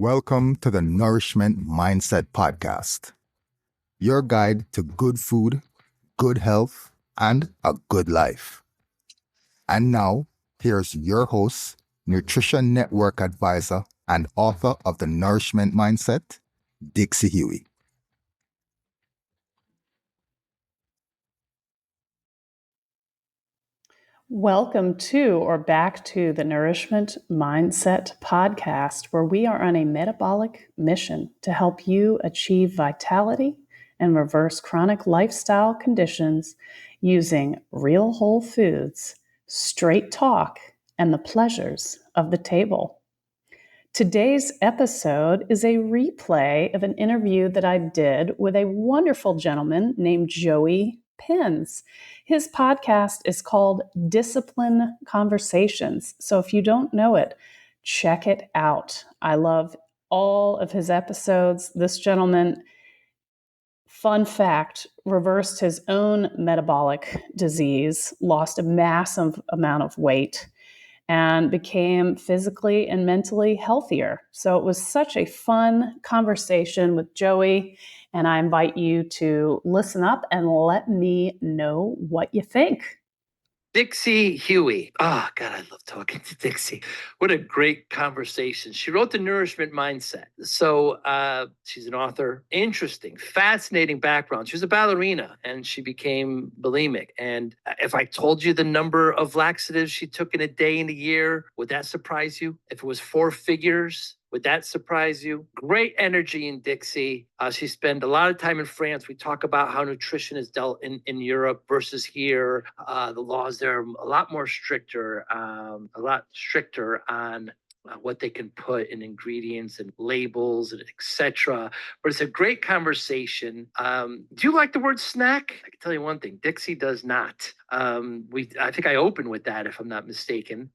Welcome to the Nourishment Mindset Podcast, your guide to good food, good health, and a good life. And now, here's your host, Nutrition Network advisor, and author of The Nourishment Mindset, Dixie Huey. Welcome to or back to the Nourishment Mindset Podcast, where we are on a metabolic mission to help you achieve vitality and reverse chronic lifestyle conditions using real whole foods, straight talk, and the pleasures of the table. Today's episode is a replay of an interview that I did with a wonderful gentleman named Joey Pinz. His podcast is called Discipline Conversations. So if you don't know it, check it out. I love all of his episodes. This gentleman, fun fact, reversed his own metabolic disease, lost a massive amount of weight, and became physically and mentally healthier. So it was such a fun conversation with Joey, and I invite you to listen up and let me know what you think. Dixie Huey. Oh, God, I love talking to Dixie. What a great conversation. She wrote The Nourishment Mindset. So she's an author. Interesting, fascinating background. She was a ballerina and she became bulimic. And if I told you the number of laxatives she took in a day and a year, would that surprise you? If it was 4 figures, would that surprise you? Great energy in Dixie. She spent a lot of time in France. We talk about how nutrition is dealt in Europe versus here. The laws there are a lot more stricter, on what they can put in ingredients and labels and etc. But it's a great conversation. Do you like the word snack? I can tell you one thing, Dixie does not. I think I opened with that, if I'm not mistaken.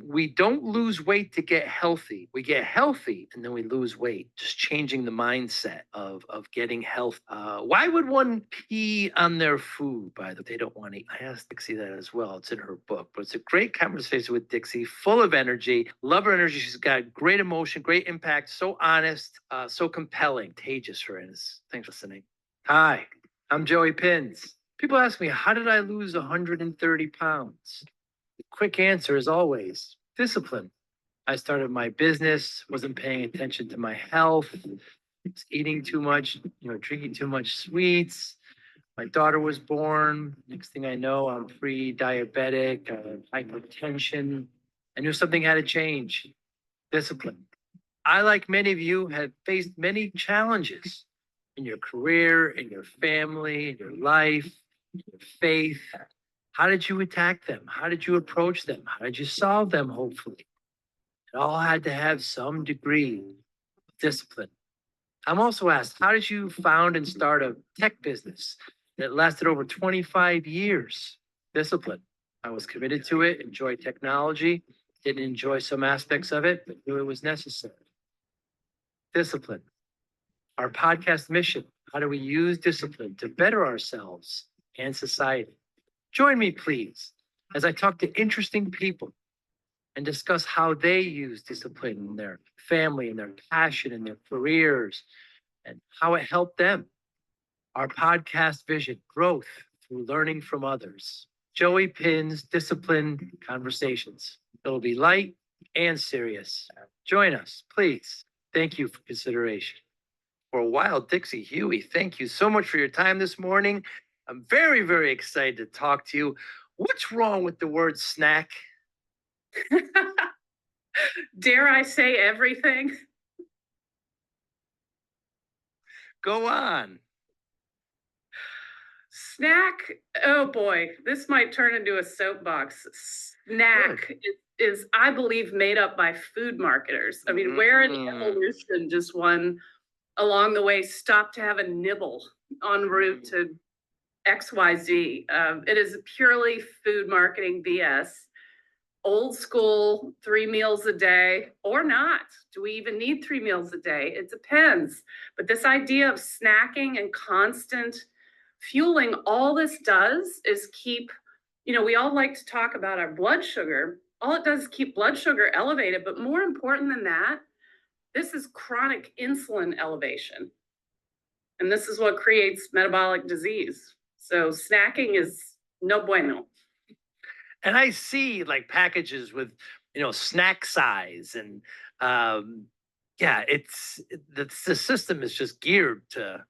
We don't lose weight to get healthy. We get healthy and then we lose weight. Just changing the mindset of getting health. Why would one pee on their food, by the way, they don't want to eat? I asked Dixie that as well. It's in her book. But it's a great conversation with Dixie, full of energy. Love her energy. She's got great emotion, great impact, so honest, so compelling, contagious for us. Thanks for listening. Hi, I'm Joey Pinz. People ask me, how did I lose 130 pounds? The quick answer is always discipline. I started my business, wasn't paying attention to my health, was eating too much, drinking too much sweets. My daughter was born. Next thing I know, I'm pre-diabetic, hypertension. I knew something had to change. Discipline. I, like many of you, have faced many challenges in your career, in your family, in your life, your faith. How did you attack them? How did you approach them? How did you solve them, hopefully? It all had to have some degree of discipline. I'm also asked, how did you found and start a tech business that lasted over 25 years? Discipline. I was committed to it, enjoyed technology, didn't enjoy some aspects of it, but knew it was necessary. Discipline. Our podcast mission, how do we use discipline to better ourselves and society? Join me, please, as I talk to interesting people and discuss how they use discipline in their family and their passion and their careers and how it helped them. Our podcast vision, growth through learning from others. Joey Pinz Discipline Conversations. It'll be light and serious. Join us, please. Thank you for consideration. For a while, Dixie Huey, thank you so much for your time this morning. I'm very, very excited to talk to you. What's wrong with the word snack? Dare I say everything? Go on. Snack, oh boy, this might turn into a soapbox. Snack is, I believe, made up by food marketers. I mean, where in evolution does one along the way stop to have a nibble en route to XYZ? It is purely food marketing BS. Old school, 3 meals a day or not. Do we even need 3 meals a day? It depends. But this idea of snacking and constant fueling, all this does is keep, we all like to talk about our blood sugar. All it does is keep blood sugar elevated. But more important than that, This is chronic insulin elevation. And this is what creates metabolic disease. So snacking is no bueno. And I see like packages with, snack size and yeah, the system is just geared to.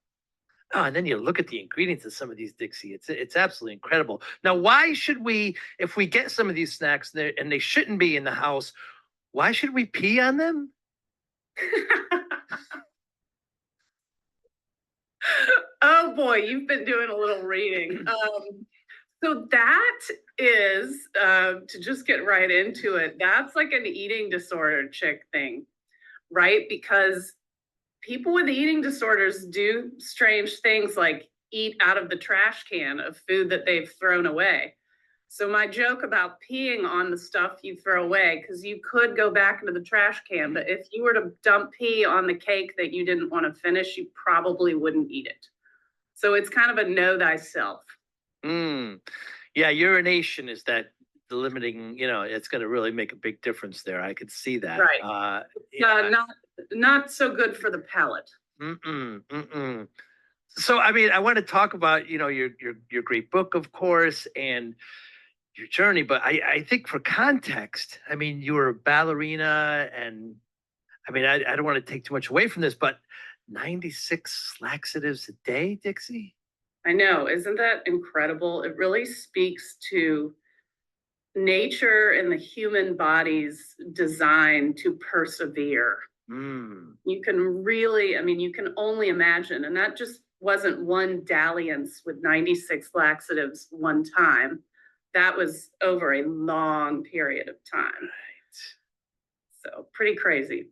Oh, and then you look at the ingredients of some of these, Dixie. It's absolutely incredible. Now, why should we, if we get some of these snacks there and they shouldn't be in the house, why should we pee on them? Oh boy, you've been doing a little reading. So that is, to just get right into it, that's like an eating disorder chick thing, right? Because people with eating disorders do strange things like eat out of the trash can of food that they've thrown away. So my joke about peeing on the stuff you throw away, because you could go back into the trash can, but if you were to dump pee on the cake that you didn't want to finish, you probably wouldn't eat it. So it's kind of a know thyself. Yeah, urination is that the limiting, it's going to really make a big difference there. I could see that. Right. Not so good for the palate. So, I mean, I want to talk about, your great book, of course, and your journey. But I think for context, I mean, you were a ballerina, and I mean, I don't want to take too much away from this, but 96 laxatives a day, Dixie? I know. Isn't that incredible? It really speaks to nature and the human body's design to persevere. You can really, you can only imagine. And that just wasn't one dalliance with 96 laxatives one time. That was over a long period of time. Right. So pretty crazy.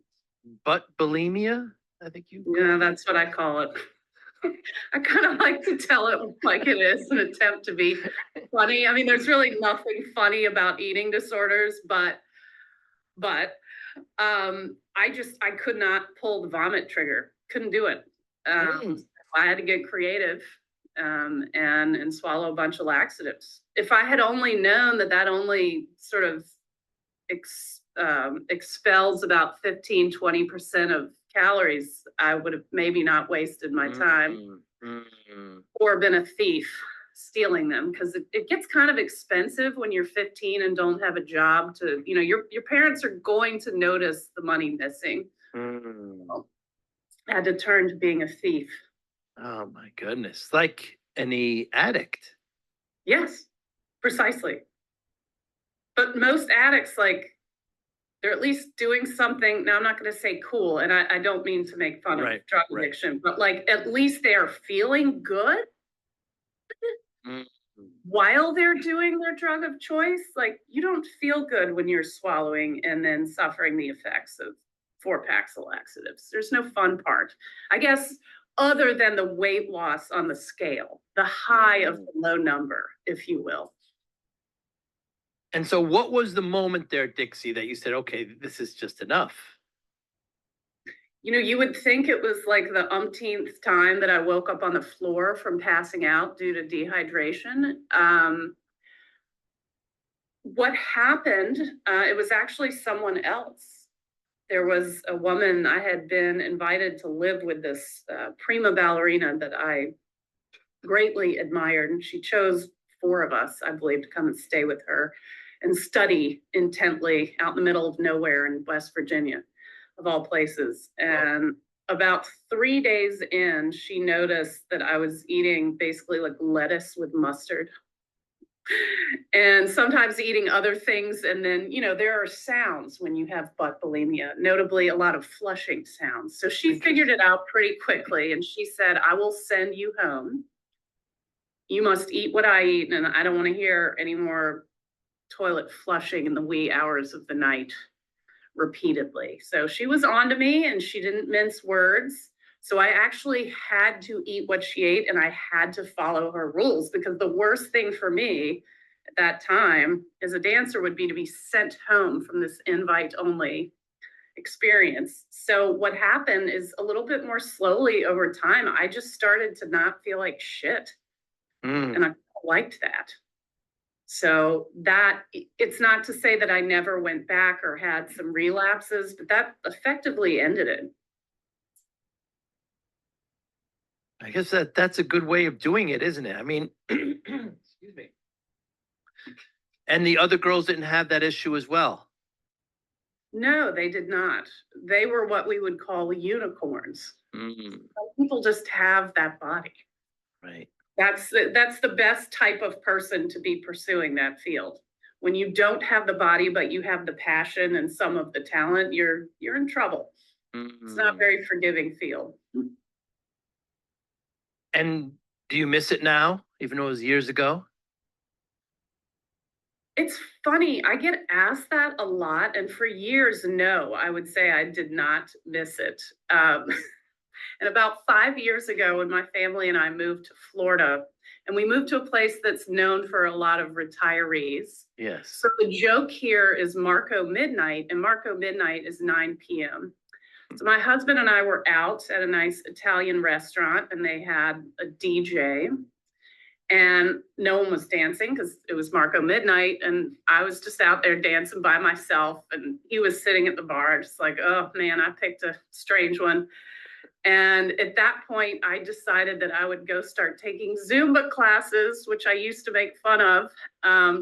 But bulimia, I think Yeah, that's what I call it. I kind of like to tell it like it is, an attempt to be funny. I mean, there's really nothing funny about eating disorders, but I could not pull the vomit trigger. Couldn't do it. I had to get creative and swallow a bunch of laxatives. If I had only known that only sort of expels about 15-20% of calories, I would have maybe not wasted my time or been a thief stealing them, because it gets kind of expensive when you're 15 and don't have a job to, your parents are going to notice the money missing. So I had to turn to being a thief. Oh my goodness. Like any addict. Yes, precisely. But most addicts, they're at least doing something. Now, I'm not going to say cool, and I don't mean to make fun of drug addiction, but at least they are feeling good while they're doing their drug of choice. You don't feel good when you're swallowing and then suffering the effects of 4 packs of laxatives. There's no fun part, I guess, other than the weight loss on the scale, the high of the low number, if you will. And so what was the moment there, Dixie, that you said, okay, this is just enough? You would think it was like the umpteenth time that I woke up on the floor from passing out due to dehydration. What happened, it was actually someone else. There was a woman, I had been invited to live with this prima ballerina that I greatly admired. And she chose 4 of us, I believe, to come and stay with her and study intently out in the middle of nowhere in West Virginia, of all places. And about 3 days in, she noticed that I was eating basically like lettuce with mustard and sometimes eating other things. And then, there are sounds when you have butt bulimia, notably a lot of flushing sounds. So she figured it out pretty quickly. And she said, I will send you home. You must eat what I eat. And I don't want to hear any more toilet flushing in the wee hours of the night repeatedly. So she was on to me, and she didn't mince words. So I actually had to eat what she ate, and I had to follow her rules, because the worst thing for me at that time as a dancer would be to be sent home from this invite only experience. So what happened is, a little bit more slowly over time, I just started to not feel like shit. And I liked that. So that, it's not to say that I never went back or had some relapses, but that effectively ended it. I guess that's a good way of doing it, isn't it? I mean, excuse me. And the other girls didn't have that issue as well. No, they did not. They were what we would call unicorns. Mm, Some people just have that body. right. That's the best type of person to be pursuing that field. When you don't have the body, but you have the passion and some of the talent, you're in trouble. It's not a very forgiving field. And do you miss it now, even though it was years ago? It's funny, I get asked that a lot, and for years, no, I would say I did not miss it. And about 5 years ago, when my family and I moved to Florida, and we moved to a place that's known for a lot of retirees. Yes. So the joke here is Marco Midnight, and Marco Midnight is 9 p.m. So my husband and I were out at a nice Italian restaurant, and they had a DJ, and no one was dancing because it was Marco Midnight, and I was just out there dancing by myself, and he was sitting at the bar just like, oh man, I picked a strange one. And at that point, I decided that I would go start taking Zumba classes, which I used to make fun of.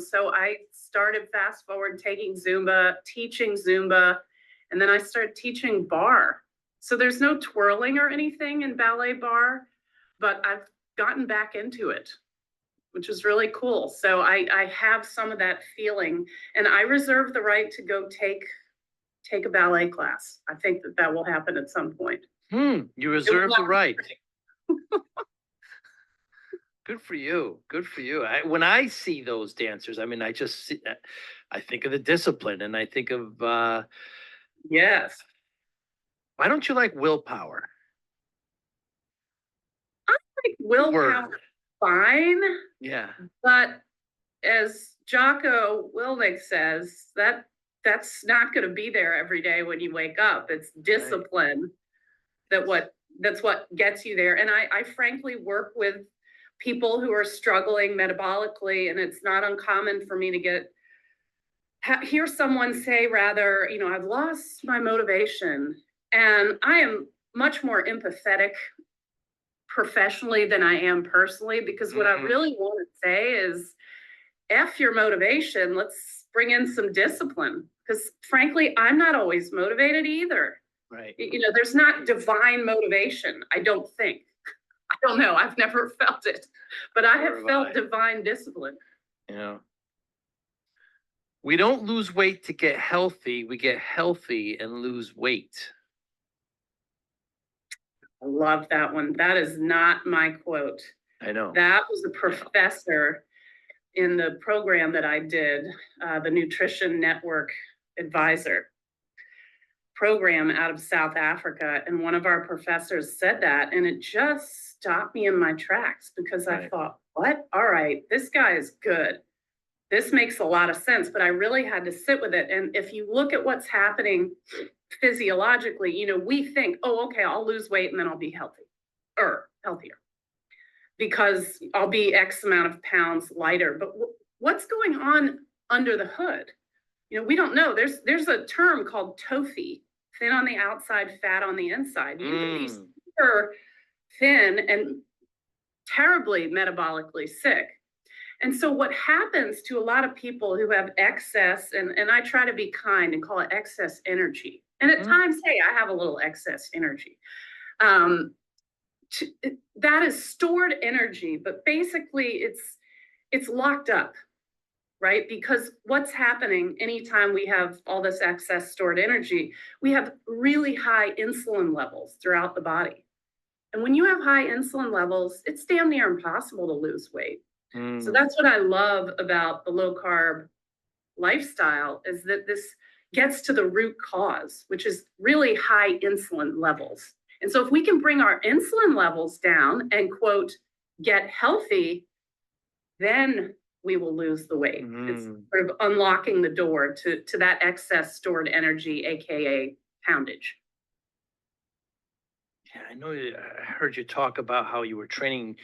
So I started fast forward taking Zumba, teaching Zumba, and then I started teaching bar. So there's no twirling or anything in ballet bar, but I've gotten back into it, which is really cool. So I have some of that feeling, and I reserve the right to go take a ballet class. I think that will happen at some point. You reserve the right. Good for you. Good for you. When I see those dancers, I mean, I think of the discipline, and I think of, Yes. why don't you like willpower? I think willpower Word. fine, Yeah. but as Jocko Willink says, that's not going to be there every day when you wake up. It's discipline that's what gets you there. And I frankly work with people who are struggling metabolically, and it's not uncommon for me to hear someone say, rather, I've lost my motivation. And I am much more empathetic professionally than I am personally, because what I really want to say is, F your motivation, let's bring in some discipline. Because frankly, I'm not always motivated either. Right. There's not divine motivation, I don't think. I don't know. I've never felt it, but I have felt divine discipline. Yeah. We don't lose weight to get healthy. We get healthy and lose weight. I love that one. That is not my quote. I know. That was a professor in the program that I did, the Nutrition Network Advisor program out of South Africa. And one of our professors said that, and it just stopped me in my tracks, because I thought, what? All right, this guy is good. This makes a lot of sense, but I really had to sit with it. And if you look at what's happening physiologically, we think, oh, okay, I'll lose weight and then I'll be healthier, because I'll be X amount of pounds lighter. But what's going on under the hood? We don't know. There's a term called TOFI, thin on the outside, fat on the inside. You can be super thin and terribly metabolically sick. And so what happens to a lot of people who have excess, and I try to be kind and call it excess energy. And at times, hey, I have a little excess energy. That is stored energy, but basically it's locked up, right? Because what's happening anytime we have all this excess stored energy, we have really high insulin levels throughout the body. And when you have high insulin levels, it's damn near impossible to lose weight. So that's what I love about the low carb lifestyle, is that this gets to the root cause, which is really high insulin levels. And so if we can bring our insulin levels down and, quote, get healthy, then we will lose the weight. It's sort of unlocking the door to that excess stored energy, AKA poundage. Yeah, I know. I heard you talk about how you were training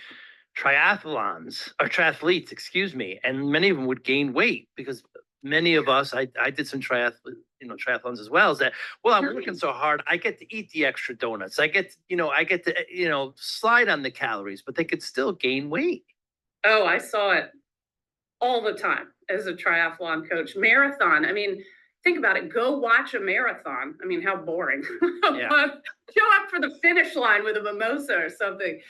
triathlons or triathletes, excuse me, and many of them would gain weight because many of us, I did some triathlons as well. Is that, well, I'm working so hard, I get to eat the extra donuts. I get to slide on the calories, but they could still gain weight. Oh, I saw it all the time as a triathlon coach. Marathon. I mean, think about it. Go watch a marathon. I mean, how boring. Yeah. But show up for the finish line with a mimosa or something.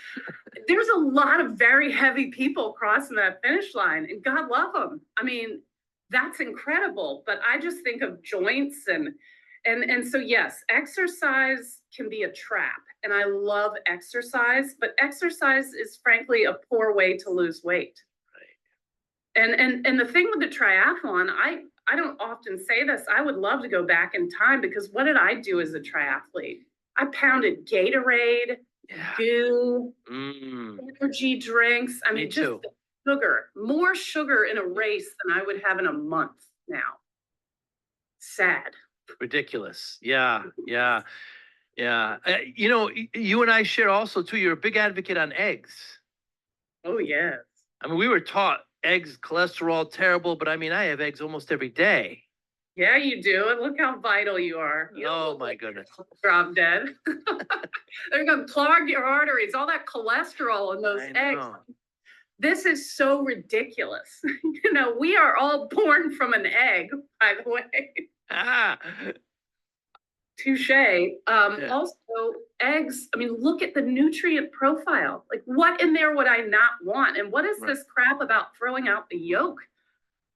There's a lot of very heavy people crossing that finish line, and God love them. I mean, that's incredible. But I just think of joints and so yes, exercise can be a trap. And I love exercise, but exercise is frankly a poor way to lose weight. And the thing with the triathlon, I don't often say this. I would love to go back in time because what did I do as a triathlete? I pounded Gatorade, goo, energy drinks. I mean, just sugar, more sugar in a race than I would have in a month now. Sad. Ridiculous. Yeah. You and I share also too. You're a big advocate on eggs. Oh yes. I mean, we were taught eggs, cholesterol, terrible, but I mean, I have eggs almost every day. Yeah, you do. And look how vital you are. Oh my goodness. Drop dead. They're going to clog your arteries, all that cholesterol in those eggs. This is so ridiculous. We are all born from an egg, by the way. Touche. Also, eggs, I mean, look at the nutrient profile. Like, what in there would I not want? And what is this crap about throwing out the yolk?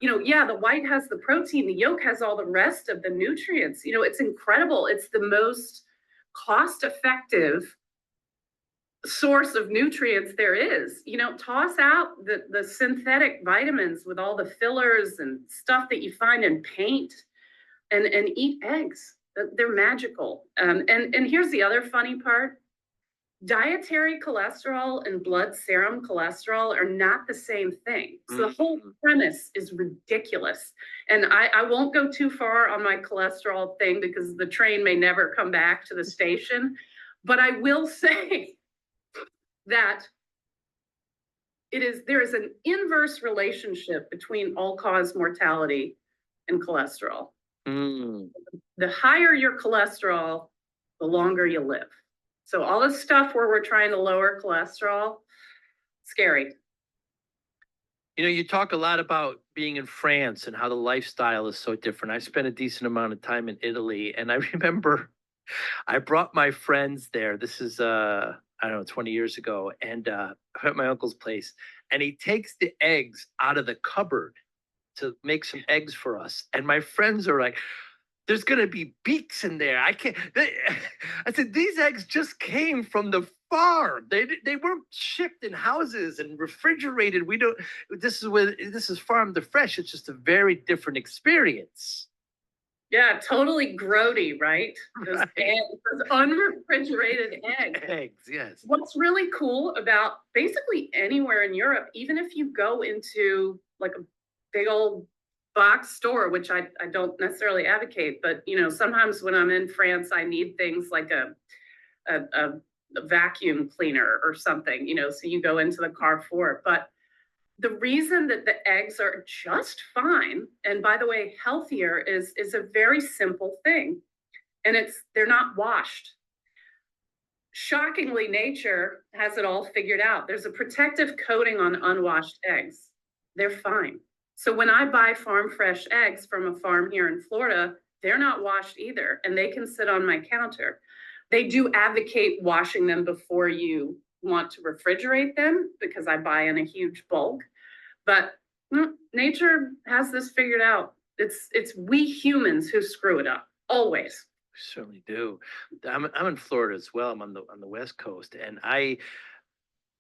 The white has the protein, the yolk has all the rest of the nutrients. It's incredible. It's the most cost-effective source of nutrients there is. Toss out the synthetic vitamins with all the fillers and stuff that you find in paint and eat eggs. They're magical. And here's the other funny part. Dietary cholesterol and blood serum cholesterol are not the same thing. So the whole premise is ridiculous. And I won't go too far on my cholesterol thing because the train may never come back to the station. But I will say that there is an inverse relationship between all-cause mortality and cholesterol. The higher your cholesterol, the longer you live. So all this stuff where we're trying to lower cholesterol, scary. You talk a lot about being in France and how the lifestyle is so different. I spent a decent amount of time in Italy, and I remember I brought my friends there. This is, 20 years ago, and at my uncle's place, and he takes the eggs out of the cupboard to make some eggs for us. And my friends are like, there's going to be beaks in there. I said, these eggs just came from the farm. They weren't shipped in houses and refrigerated. This is farm to fresh. It's just a very different experience. Yeah, totally grody, right? Those unrefrigerated eggs. Eggs, yes. What's really cool about basically anywhere in Europe, even if you go into like a big old box store, which I don't necessarily advocate, but sometimes when I'm in France, I need things like a vacuum cleaner or something, so you go into the Carrefour. But the reason that the eggs are just fine, and by the way, healthier, is a very simple thing. And they're not washed. Shockingly, nature has it all figured out. There's a protective coating on unwashed eggs. They're fine. So when I buy farm fresh eggs from a farm here in Florida, they're not washed either, and they can sit on my counter. They do advocate washing them before you want to refrigerate them because I buy in a huge bulk, but nature has this figured out. It's we humans who screw it up, always. We certainly do. I'm in Florida as well. I'm on the West Coast, and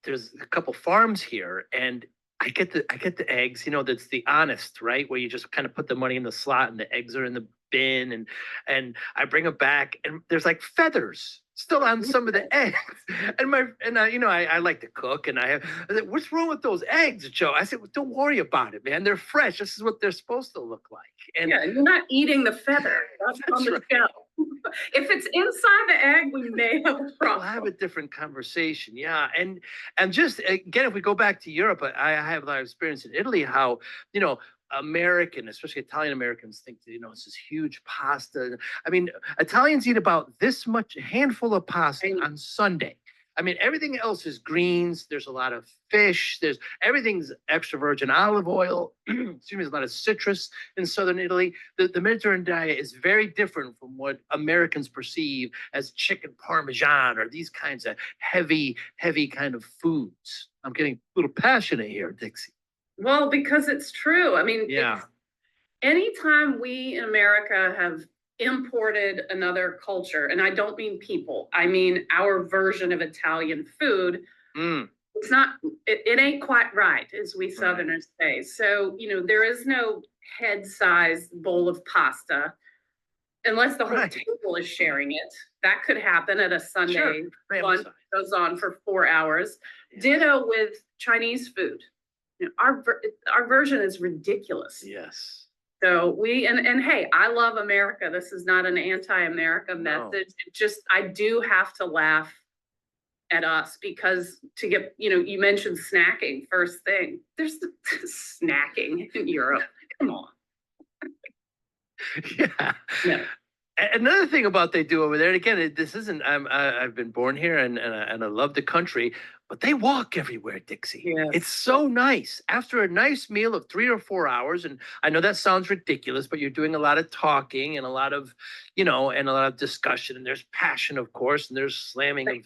there's a couple farms here, and I get the eggs, that's the honest, right? Where you just kind of put the money in the slot and the eggs are in the bin, and I bring them back, and there's like feathers still on some of the eggs. And I like to cook, and I said, what's wrong with those eggs, Joe? I said, well, don't worry about it, man. They're fresh. This is what they're supposed to look like. And yeah, you're not eating the feather. That's on the right. shell. If it's inside the egg, we may have a We'll problem. have a different conversation. Yeah. And just again, if we go back to Europe, I have a lot of experience in Italy, how, you know, American, especially Italian Americans, think that, you know, it's this huge pasta. I mean, Italians eat about this much, a handful of pasta on Sunday. I mean, everything else is greens. There's a lot of fish. Everything's extra virgin olive oil. Excuse me, there's a lot of citrus in southern Italy. The Mediterranean diet is very different from what Americans perceive as chicken parmesan or these kinds of heavy kind of foods. I'm getting a little passionate here, Dixie. Well, because it's true. I mean, Yeah. anytime we in America have imported another culture, and I don't mean people, I mean our version of Italian food, it's not, it ain't quite right, as we Southerners say. So, you know, there is no head-sized bowl of pasta unless the whole table is sharing it. That could happen at a Sunday lunch that goes on for 4 hours. Ditto with Chinese food. You know, our version is ridiculous. Yes. So and hey, I love America. This is not an anti-America message. It just, I do have to laugh at us because to get, you know, you mentioned snacking first thing. There's the snacking in Europe. Come on. Yeah. Another thing about they do over there, and again, this isn't, I've been born here and I love the country, but they walk everywhere, Dixie. Yes. It's so nice. After a nice meal of 3 or 4 hours, and I know that sounds ridiculous, but you're doing a lot of talking and a lot of, you know, and a lot of discussion, and there's passion, of course, and there's slamming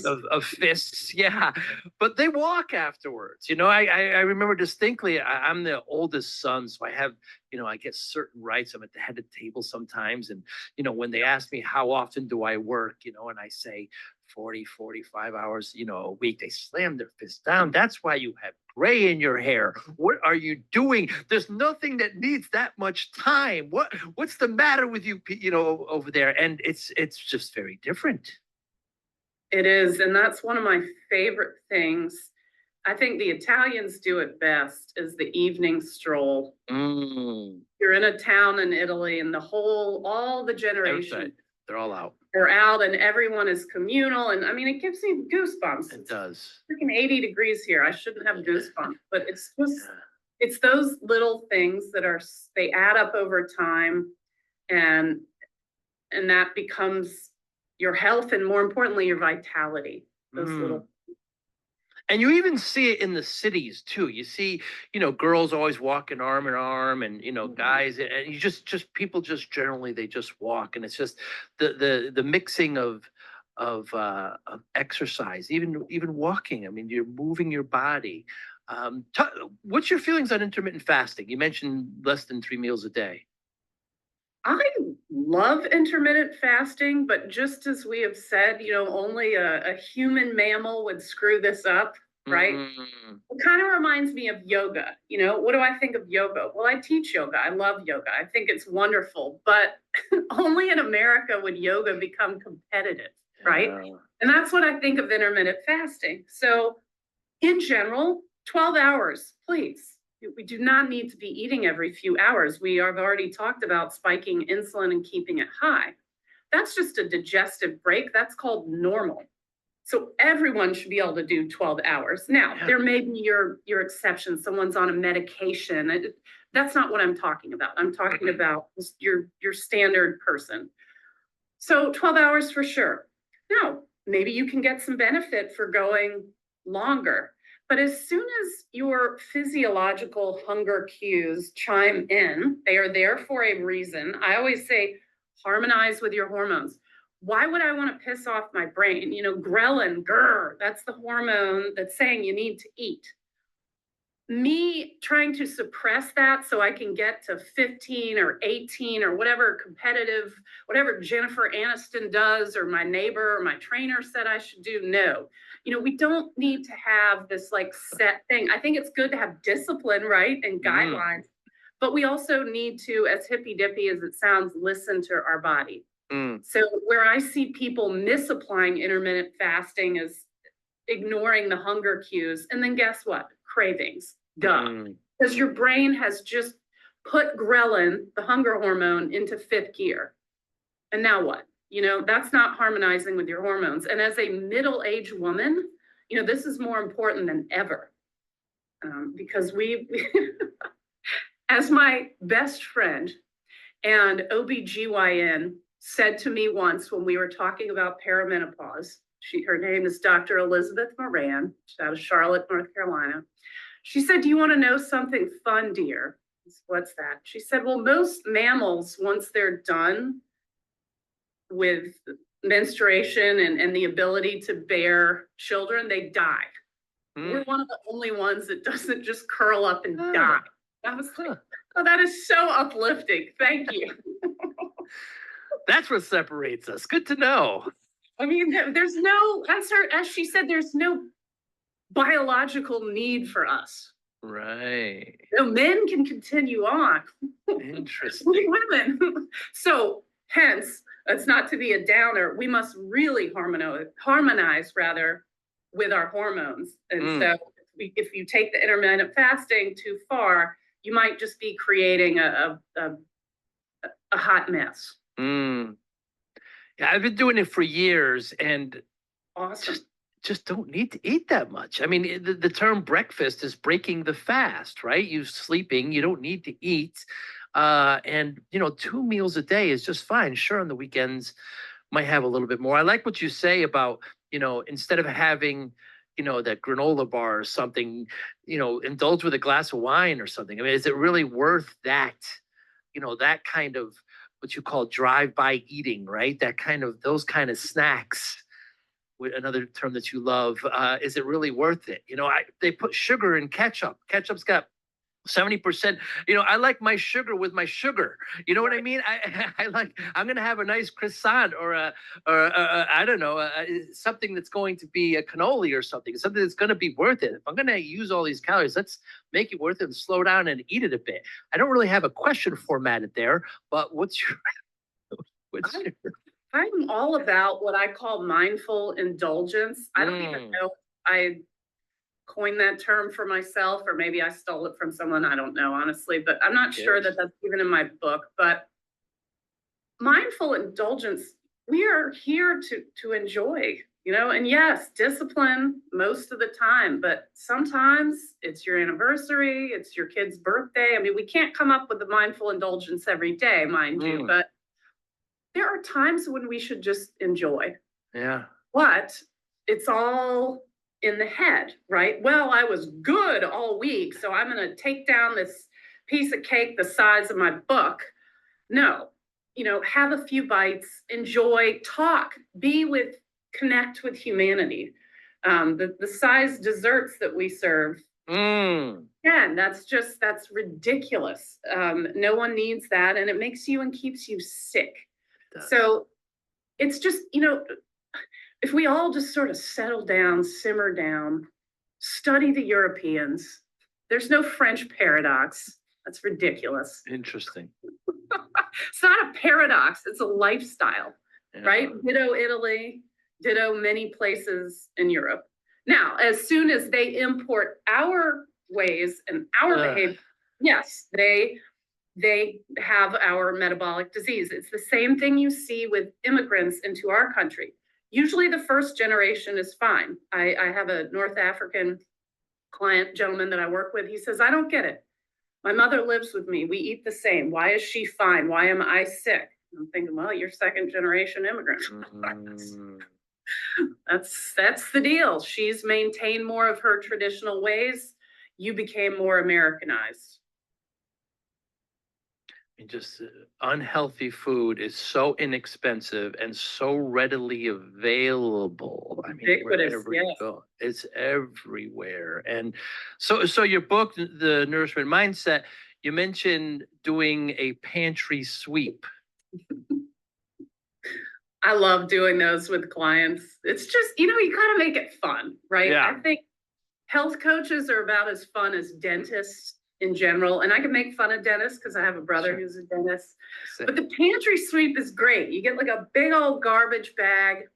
of fists. Yeah. But they walk afterwards. You know, I remember distinctly, I'm the oldest son, so I have, you know, I get certain rights. I'm at the head of the table sometimes. And, you know, when they ask me how often do I work, you know, and I say 40, 45 hours, you know, a week, they slam their fist down. That's why you have gray in your hair. What are you doing? There's nothing that needs that much time. What's the matter with you, you know, over there? And it's just very different. It is. And that's one of my favorite things. I think the Italians do it best is the evening stroll. You're in a town in Italy and all the generations. They're all out. They're out and everyone is communal. And I mean, it gives me goosebumps. It does. It's freaking 80 degrees here. I shouldn't have goosebumps, but it's just, it's those little things that they add up over time and that becomes your health and more importantly, your vitality. Those little. And you even see it in the cities too. You see, you know, girls always walking arm in arm, and you know, guys, and you just people just generally they just walk, and it's just the mixing of exercise, even walking. I mean, you're moving your body. What's your feelings on intermittent fasting? You mentioned less than 3 meals a day. I love intermittent fasting, but just as we have said, you know, only a human mammal would screw this up, right? It kind of reminds me of yoga. You know, what do I think of yoga? Well, I teach yoga. I love yoga. I think it's wonderful, but only in America would yoga become competitive, right? And that's what I think of intermittent fasting. So in general, 12 hours, please. We do not need to be eating every few hours. We have already talked about spiking insulin and keeping it high. That's just a digestive break. That's called normal. So everyone should be able to do 12 hours. Now, there may be your exception. Someone's on a medication. That's not what I'm talking about. I'm talking about your standard person. So 12 hours for sure. Now, maybe you can get some benefit for going longer. But as soon as your physiological hunger cues chime in, they are there for a reason. I always say, harmonize with your hormones. Why would I want to piss off my brain? You know, ghrelin, that's the hormone that's saying you need to eat. Me trying to suppress that so I can get to 15 or 18 or whatever competitive, whatever Jennifer Aniston does or my neighbor or my trainer said I should do, no. You know, we don't need to have this like set thing. I think it's good to have discipline, right? And guidelines, but we also need to, as hippy dippy as it sounds, listen to our body. So where I see people misapplying intermittent fasting is ignoring the hunger cues. And then guess what? Cravings. Duh. Because your brain has just put ghrelin, the hunger hormone, into 5th gear. And now what? That's not harmonizing with your hormones. And as a middle-aged woman, this is more important than ever. Because as my best friend and OBGYN said to me once when we were talking about perimenopause, her name is Dr. Elizabeth Moran, she's out of Charlotte, North Carolina. She said, "Do you want to know something fun, dear?" What's that? She said, "Well, most mammals, once they're done with menstruation and the ability to bear children, they die. We're one of the only ones that doesn't just curl up and die." I was like, oh, that is so uplifting. Thank you. That's what separates us. Good to know. I mean, there's no, as she said, there's no biological need for us. Right. Men can continue on. Interesting. Women. So hence, it's not to be a downer. We must really harmonize with our hormones. And so if you take the intermittent fasting too far, you might just be creating a hot mess. Yeah, I've been doing it for years, and Awesome. just don't need to eat that much. I mean, the term breakfast is breaking the fast, right? You sleeping, you don't need to eat. And 2 meals a day is just fine. Sure, on the weekends might have a little bit more. I like what you say about, instead of having, that granola bar or something, indulge with a glass of wine or something. I mean, is it really worth that, that kind of what you call drive-by eating, right? Those kind of snacks, with another term that you love, is it really worth it? They put sugar in ketchup. Ketchup's got 70%. I like my sugar with my sugar. You know what I mean? I'm going to have a nice croissant or I don't know, something that's going to be a cannoli or something that's going to be worth it. If I'm going to use all these calories, let's make it worth it and slow down and eat it a bit. I don't really have a question formatted there, but what's your I'm all about what I call mindful indulgence. I don't even know if I coined that term for myself, or maybe I stole it from someone. I don't know, honestly, but I'm not sure that that's even in my book. But mindful indulgence, we are here to enjoy, and yes, discipline most of the time, but sometimes it's your anniversary, it's your kid's birthday. I mean, we can't come up with the mindful indulgence every day, mind you, but there are times when we should just enjoy. Yeah. But it's all in the head, right? Well, I was good all week, so I'm going to take down this piece of cake the size of my book. No, have a few bites, enjoy, talk, connect with humanity. The size desserts that we serve, again, that's ridiculous. No one needs that, and it makes you and keeps you sick. So it's just, if we all just sort of settle down, simmer down, study the Europeans, there's no French paradox. That's ridiculous. Interesting. It's not a paradox, it's a lifestyle, right? Ditto Italy, ditto many places in Europe. Now, as soon as they import our ways and our behavior, yes, they have our metabolic disease. It's the same thing you see with immigrants into our country. Usually the first generation is fine. I have a North African gentleman that I work with. He says, "I don't get it. My mother lives with me. We eat the same. Why is she fine? Why am I sick?" I'm thinking, well, you're second generation immigrant. That's the deal. She's maintained more of her traditional ways. You became more Americanized. Just unhealthy food is so inexpensive and so readily available. I mean, wherever you go, it's everywhere. And so your book, The Nourishment Mindset, you mentioned doing a pantry sweep. I love doing those with clients. It's just, you gotta make it fun, right? Yeah. I think health coaches are about as fun as dentists in general. And I can make fun of dentists because I have a brother who's a dentist. But the pantry sweep is great. You get like a big old garbage bag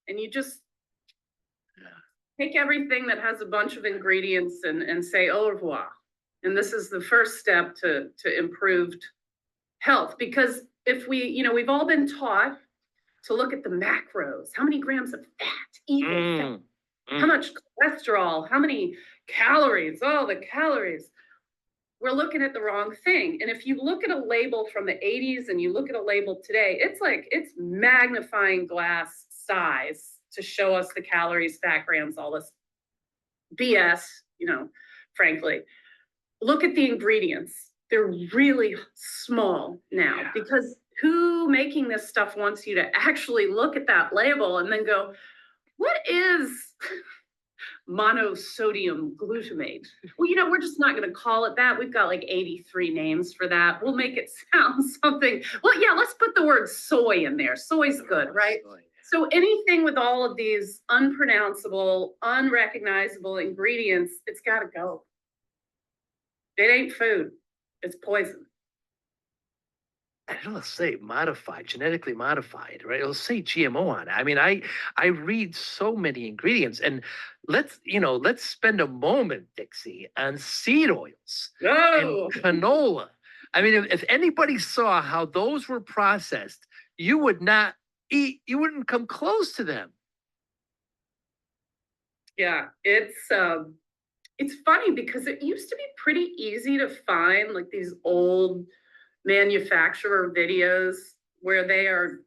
and you just take everything that has a bunch of ingredients and say au revoir. And this is the first step to improved health, because if we've all been taught to look at the macros, how many grams of fat, evil fat, how much cholesterol, how many calories, oh, the calories. We're looking at the wrong thing. And if you look at a label from the 80s and you look at a label today, it's magnifying glass size to show us the calories, fat grams, all this BS, frankly. Look at the ingredients. They're really small now because who making this stuff wants you to actually look at that label and then go, what is monosodium glutamate? Well, we're just not going to call it that. We've got like 83 names for that. We'll make it sound something. Well, yeah, let's put the word soy in there. Soy's good, right? So anything with all of these unpronounceable, unrecognizable ingredients, it's got to go. It ain't food. It's poison. And it'll say modified, genetically modified, right? It'll say GMO on it. I mean, I read so many ingredients, and let's spend a moment, Dixie, on seed oils and canola. I mean, if anybody saw how those were processed, you would not eat. You wouldn't come close to them. Yeah, it's funny because it used to be pretty easy to find like these old manufacturer videos where they're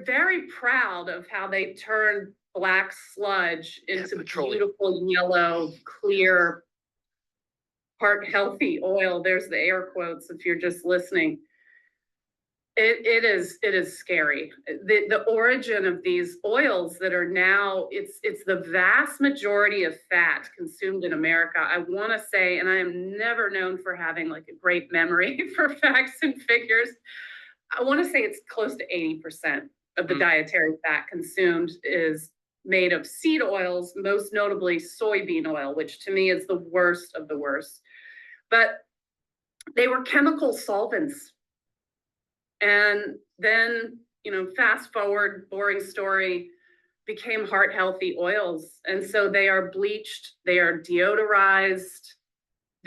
very proud of how they turn black sludge into beautiful yellow, clear, heart healthy oil. There's the air quotes if you're just listening. It is scary. The origin of these oils that are now, it's the vast majority of fat consumed in America. I want to say, and I am never known for having like a great memory for facts and figures. I want to say it's close to 80% of the dietary fat consumed is made of seed oils, most notably soybean oil, which to me is the worst of the worst. But they were chemical solvents. And then, fast forward, boring story, became heart healthy oils. And so they are bleached, they are deodorized.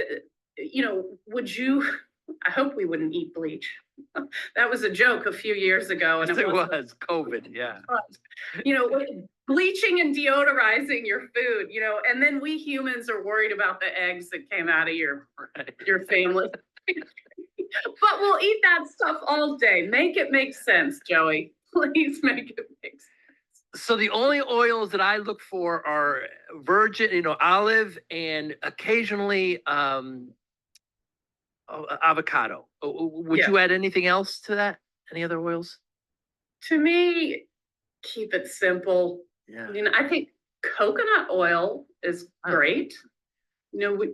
I hope we wouldn't eat bleach. That was a joke a few years ago. And it was COVID, yeah. Bleaching and deodorizing your food, and then we humans are worried about the eggs that came out of your family. But we'll eat that stuff all day. Make it make sense, Joey. Please make it make sense. So the only oils that I look for are virgin, olive, and occasionally avocado. Would you add anything else to that? Any other oils? To me, keep it simple. Yeah. I think coconut oil is great.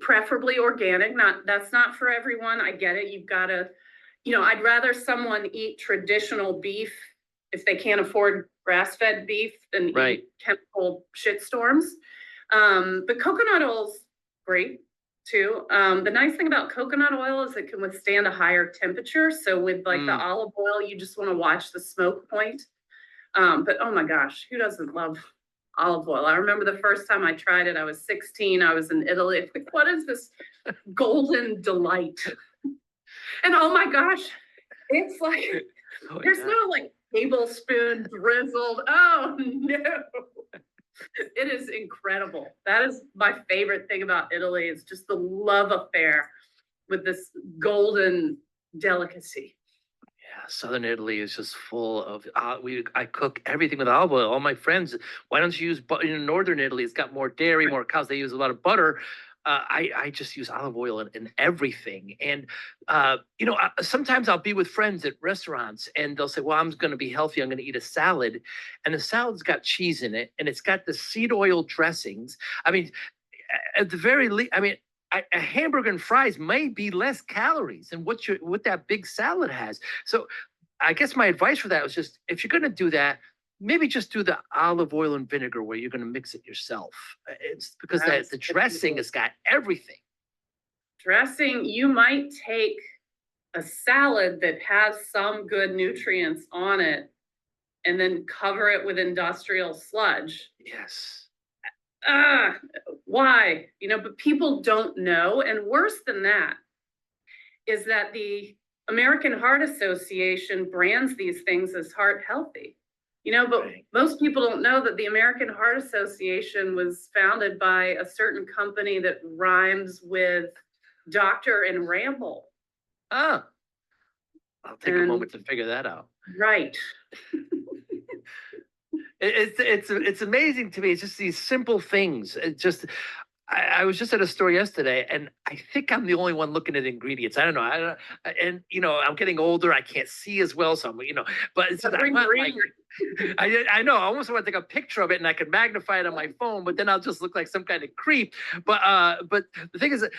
Preferably organic. That's not for everyone. I get it. You've got to, I'd rather someone eat traditional beef if they can't afford grass-fed beef than eat chemical shitstorms. But coconut oil's great too. The nice thing about coconut oil is it can withstand a higher temperature. So with like the olive oil, you just want to watch the smoke point. But oh my gosh, who doesn't love olive oil? I remember the first time I tried it, I was 16. I was in Italy. It's like, what is this golden delight? And oh my gosh, it's like, there's no like tablespoon drizzled. Oh no. It is incredible. That is my favorite thing about Italy is just the love affair with this golden delicacy. Yeah, Southern Italy is just full of. I cook everything with olive oil. All my friends, why don't you use butter? In Northern Italy, it's got more dairy, more cows. They use a lot of butter. I just use olive oil in everything. And sometimes I'll be with friends at restaurants, and they'll say, "Well, I'm going to be healthy. I'm going to eat a salad," and the salad's got cheese in it, and it's got the seed oil dressings. I mean, at the very least, a hamburger and fries may be less calories than what that big salad has. So I guess my advice for that was just, if you're going to do that, maybe just do the olive oil and vinegar where you're going to mix it yourself. It's because the dressing has got everything. Dressing, you might take a salad that has some good nutrients on it and then cover it with industrial sludge. Yes. Why? But people don't know. And worse than that is that the American Heart Association brands these things as heart healthy. But Right. most people don't know that the American Heart Association was founded by a certain company that rhymes with doctor and ramble. Ah, I'll take a And moment to figure that out. right. It's amazing to me. It's just these simple things. It just I was just at a store yesterday, and I think I'm the only one looking at ingredients. I don't know. And I'm getting older. I can't see as well. So but it's just, I want, like, I know. I almost want to take a picture of it, and I could magnify it on my phone. But then I'll just look like some kind of creep. But the thing is, that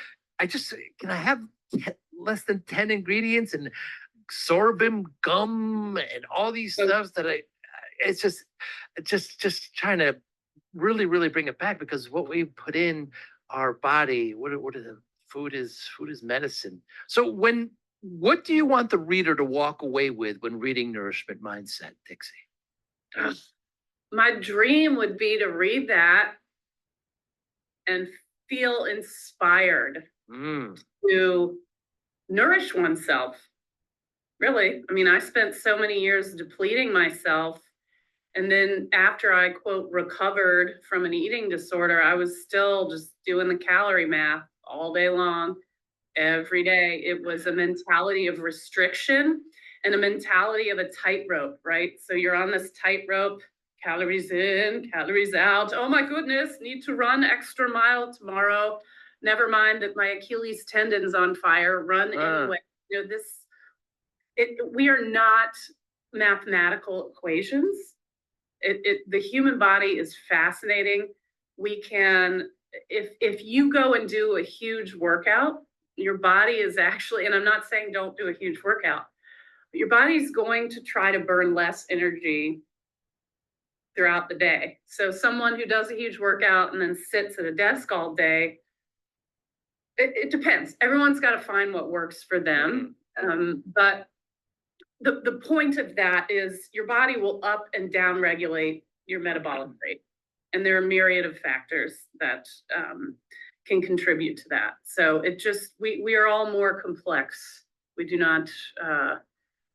can I have less than 10 ingredients and sorghum gum and all these stuffs that it's just trying to really, really bring it back, because what we put in our body, what are the food is medicine. So what do you want the reader to walk away with when reading Nourishment Mindset, Dixie? My dream would be to read that and feel inspired to nourish oneself. Really. I mean, I spent so many years depleting myself. And then after I, quote, recovered from an eating disorder, I was still just doing the calorie math all day long, every day. It was a mentality of restriction and a mentality of a tightrope, right? So you're on this tightrope, calories in, calories out. Oh my goodness, need to run extra mile tomorrow. Never mind that my Achilles tendon's on fire, run anyway. We are not mathematical equations. The human body is fascinating. We can, if you go and do a huge workout, your body is actually, and I'm not saying don't do a huge workout, but your body's going to try to burn less energy throughout the day. So someone who does a huge workout and then sits at a desk all day, it depends. Everyone's got to find what works for them. But the point of that is your body will up and down regulate your metabolic rate. And there are a myriad of factors that can contribute to that. So we are all more complex. We do not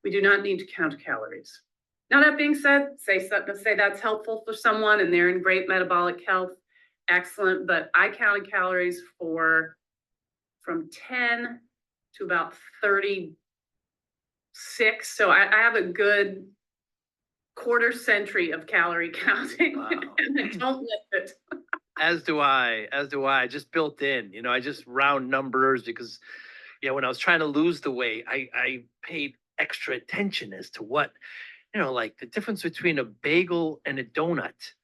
need to count calories. Now, that being said, say that's helpful for someone and they're in great metabolic health, excellent. But I counted calories from 10 to about 36. So I have a good quarter century of calorie counting. Wow. And I don't lift it. As do I, just built in. I just round numbers because, when I was trying to lose the weight, I paid extra attention as to what, like the difference between a bagel and a donut.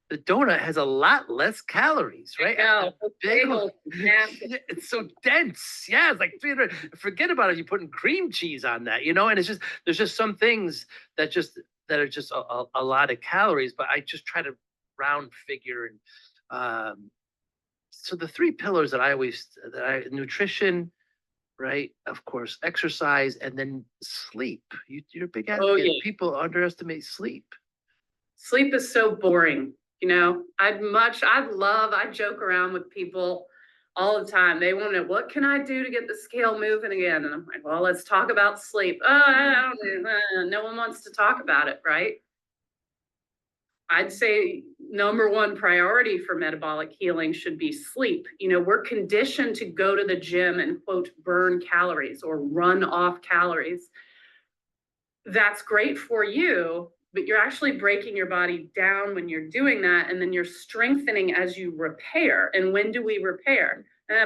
The donut has a lot less calories, right? No, Bagel, it's so dense. Yeah, it's like 300. Forget about it. You putting cream cheese on that, and there's just some things that are just a lot of calories. But I just try to round figure, and so the three pillars that nutrition, right? Of course, exercise, and then sleep. You're a big advocate. Oh, yeah. People underestimate sleep. Sleep is so boring. I joke around with people all the time. They want to know, what can I do to get the scale moving again? And I'm like, well, let's talk about sleep. No one wants to talk about it, right? I'd say number one priority for metabolic healing should be sleep. We're conditioned to go to the gym and, quote, burn calories or run off calories. That's great for you, but you're actually breaking your body down when you're doing that. And then you're strengthening as you repair. And when do we repair?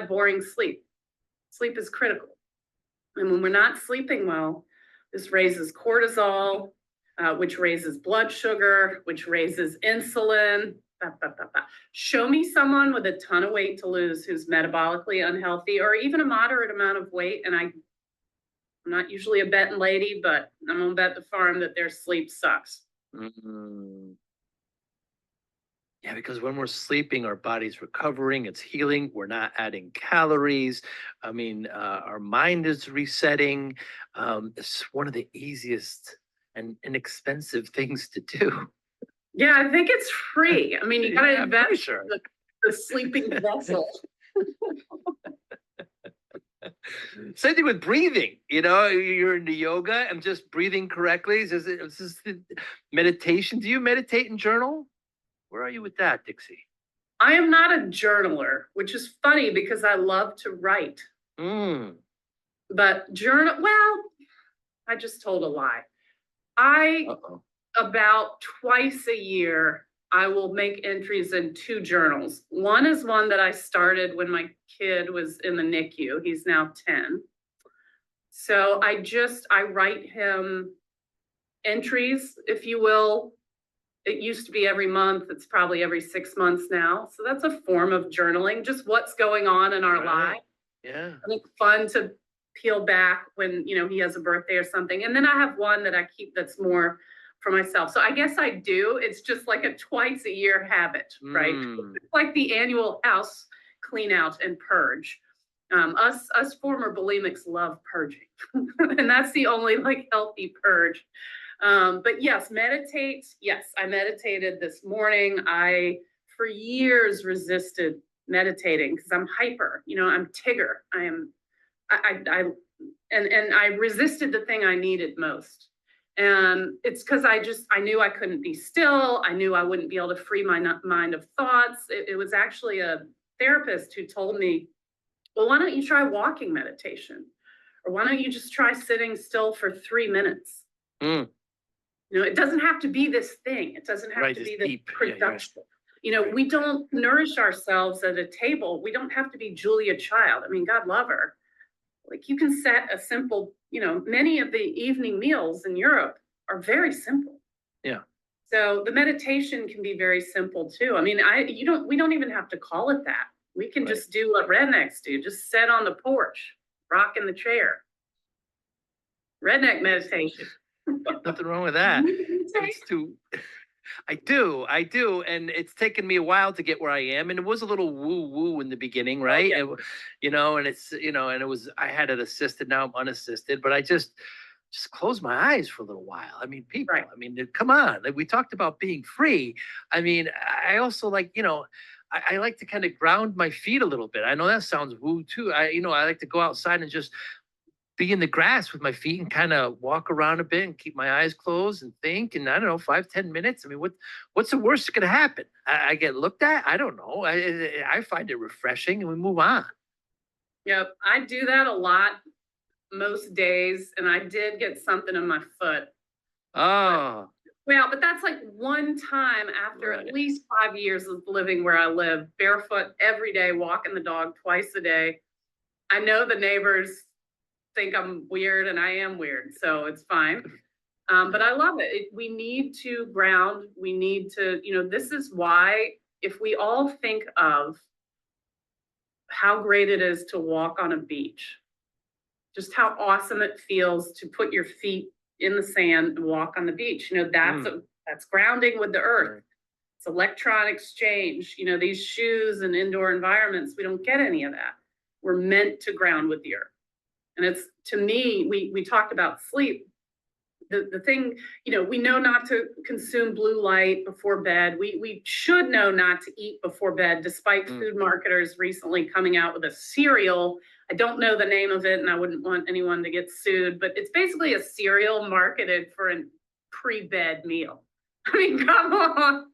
Boring sleep. Sleep is critical. And when we're not sleeping well, this raises cortisol, which raises blood sugar, which raises insulin. Show me someone with a ton of weight to lose who's metabolically unhealthy, or even a moderate amount of weight. And I'm not usually a betting lady, but I'm gonna bet the farm that their sleep sucks. Yeah, because when we're sleeping, our body's recovering, it's healing. We're not adding calories. I mean, our mind is resetting. It's one of the easiest and inexpensive things to do. Yeah, I think it's free. I mean, you gotta invest sure. the sleeping vessel. Same thing with breathing. You're into yoga and just breathing correctly. Is this the meditation? Do you meditate and journal? Where are you with that, Dixie? I am not a journaler, which is funny because I love to write. Mm. But I just told a lie. About twice a year, I will make entries in 2 journals. One is one that I started when my kid was in the NICU. He's now 10. So I write him entries, if you will. It used to be every month. It's probably every 6 months now. So that's a form of journaling, just what's going on in our lives. Yeah. I think fun to peel back when, he has a birthday or something. And then I have one that I keep that's more for myself. So I guess I do. It's just like a twice a year habit, right? It's like the annual house clean out and purge. Us former bulimics love purging. And that's the only healthy purge. But yes, meditate. Yes, I meditated this morning. I, for years, resisted meditating because I'm hyper, I'm Tigger. I resisted the thing I needed most. And it's because I knew I couldn't be still. I knew I wouldn't be able to free my mind of thoughts. It was actually a therapist who told me, well, why don't you try walking meditation? Or why don't you just try sitting still for 3 minutes? It doesn't have to be this thing. It doesn't have to be this production. We don't nourish ourselves at a table. We don't have to be Julia Child. I mean, God love her. You can set a simple, many of the evening meals in Europe are very simple. Yeah. So the meditation can be very simple too. I mean, we don't even have to call it that. We can just do what rednecks do. Just sit on the porch, rock in the chair. Redneck meditation. Nothing wrong with that. I do. And it's taken me a while to get where I am. And it was a little woo in the beginning, right? Okay. And it's, and it was, I had it assisted, now I'm unassisted, but I just closed my eyes for a little while. I mean, people, Right. I mean, come on. We talked about being free. I mean, I also I like to kind of ground my feet a little bit. I know that sounds woo too. I like to go outside and just be in the grass with my feet and kind of walk around a bit and keep my eyes closed and think. And I don't know, 5-10 minutes. I mean, what's the worst that's going to happen? I get looked at. I don't know. I find it refreshing and we move on. Yep. I do that a lot most days. And I did get something in my foot. Oh. But that's one time after at least 5 years of living where I live, barefoot every day, walking the dog twice a day. I know the neighbors think I'm weird and I am weird, so it's fine. But I love it. We need to ground. We need to, this is why if we all think of how great it is to walk on a beach, just how awesome it feels to put your feet in the sand and walk on the beach. That's grounding with the earth. It's electron exchange. These shoes and indoor environments, we don't get any of that. We're meant to ground with the earth. And it's, to me, we talked about sleep. The thing, we know not to consume blue light before bed. We should know not to eat before bed, despite food marketers recently coming out with a cereal. I don't know the name of it, and I wouldn't want anyone to get sued, but it's basically a cereal marketed for a pre-bed meal. I mean, come on.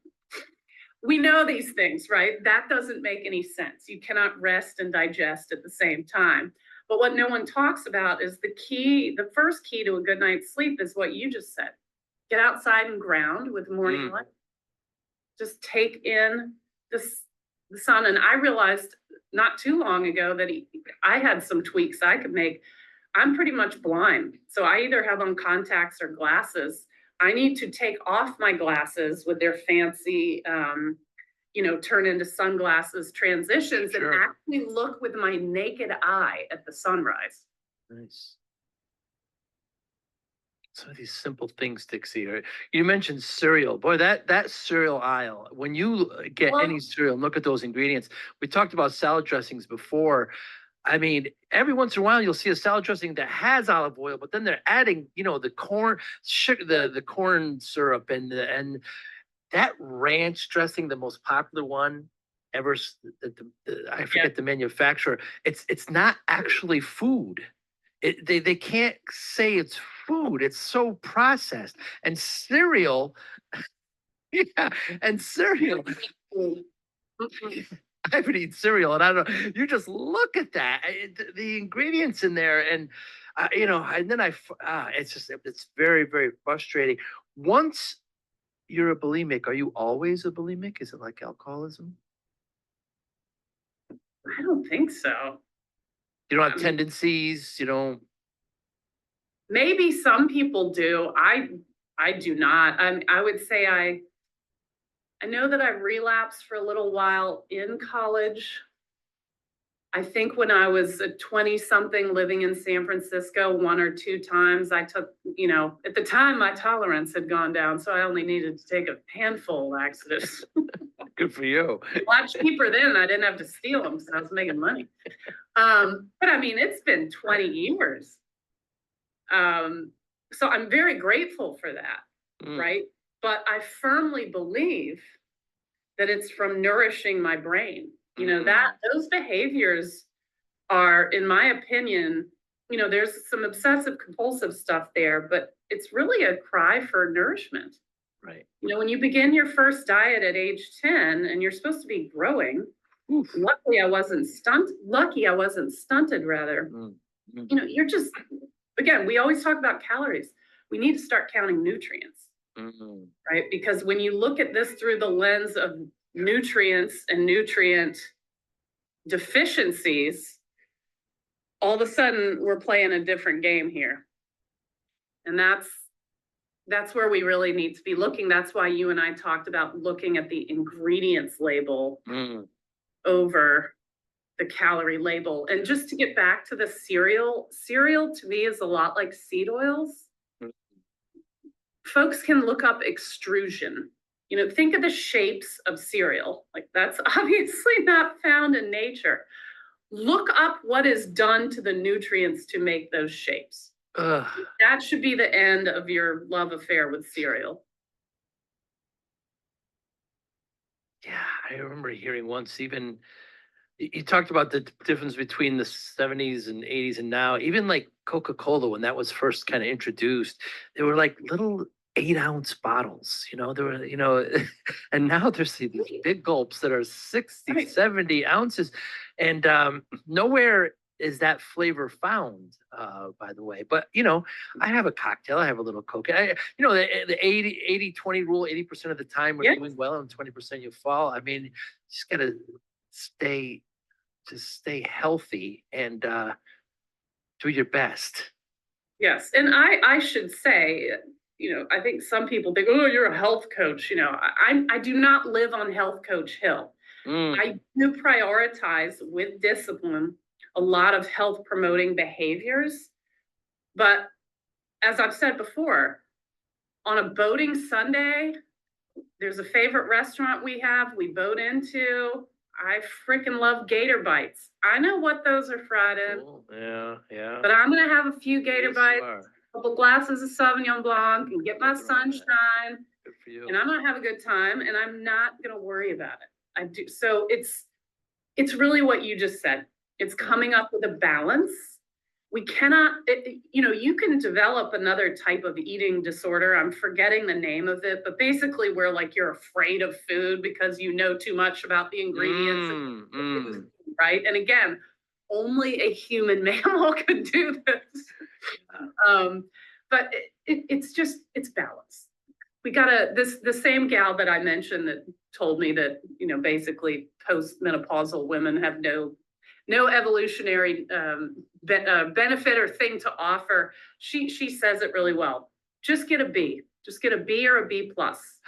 We know these things, right? That doesn't make any sense. You cannot rest and digest at the same time. But what no one talks about is the first key to a good night's sleep is what you just said. Get outside and ground with morning light. Just take in the sun. And I realized not too long ago that I had some tweaks I could make. I'm pretty much blind. So I either have on contacts or glasses. I need to take off my glasses with their fancy turn into sunglasses transitions and actually look with my naked eye at the sunrise. Nice. Some of these simple things, Dixie. You mentioned cereal. Boy, that cereal aisle, when you get any cereal and look at those ingredients, we talked about salad dressings before. I mean, every once in a while you'll see a salad dressing that has olive oil, but then they're adding, the corn sugar, the corn syrup and that ranch dressing, the most popular one. I forget the manufacturer. It's not actually food. They can't say it's food. It's so processed. And cereal, yeah, and cereal. I haven't eaten cereal, and I don't know. You just look at that, the ingredients in there, and and then it's very, very frustrating. Once you're a bulimic, are you always a bulimic? Is it like alcoholism? I don't think so. You don't have tendencies. You don't. Maybe some people do. I do not. I would say I know that I relapsed for a little while in college. I think when I was a 20-something living in San Francisco, 1 or 2 times I took, at the time my tolerance had gone down, so I only needed to take a handful of laxatives. Good for you. A lot cheaper then. I didn't have to steal them because I was making money. But I mean, it's been 20 years. So I'm very grateful for that, right? But I firmly believe that it's from nourishing my brain. That those behaviors are, in my opinion, there's some obsessive compulsive stuff there, but it's really a cry for nourishment. Right. When you begin your first diet at age 10 and you're supposed to be growing, lucky I wasn't stunted rather. You're just, again, we always talk about calories. We need to start counting nutrients, right? Because when you look at this through the lens of nutrients and nutrient deficiencies, all of a sudden we're playing a different game here. And that's where we really need to be looking. That's why you and I talked about looking at the ingredients label over the calorie label. And just to get back to the cereal to me is a lot like seed oils. Folks can look up extrusion. Think of the shapes of cereal. Like, that's obviously not found in nature. Look up what is done to the nutrients to make those shapes. That should be the end of your love affair with cereal. Yeah, I remember hearing once, even you talked about the difference between the 70s and 80s and now. Even like Coca-Cola, when that was first kind of introduced, they were like little 8-ounce bottles, there were, and now there's these big gulps that are 60, 70 ounces. And nowhere is that flavor found, by the way. But, I have a cocktail, I have a little Coke. The 80-20 rule, 80% of the time we're doing well and 20% you fall. I mean, you just got to stay healthy and do your best. Yes. And I should say, I think some people think, oh, you're a health coach. I do not live on health coach hill. I do prioritize with discipline a lot of health promoting behaviors. But as I've said before, on a boating Sunday, there's a favorite restaurant we boat into. I freaking love gator bites. I know what those are fried in. Cool. Yeah. But I'm going to have a few gator bites, a couple glasses of Sauvignon Blanc, and get my sunshine. Good for you. And I'm going to have a good time, and I'm not going to worry about it. I do. So it's really what you just said. It's coming up with a balance. We cannot, you can develop another type of eating disorder. I'm forgetting the name of it, but basically where like you're afraid of food because you know too much about the ingredients, right? And again, only a human mammal could do this. But it's balance. We gotta, the same gal that I mentioned that told me that, basically post-menopausal women have no evolutionary benefit or thing to offer. She says it really well. Just get a B. Just get a B or a B plus.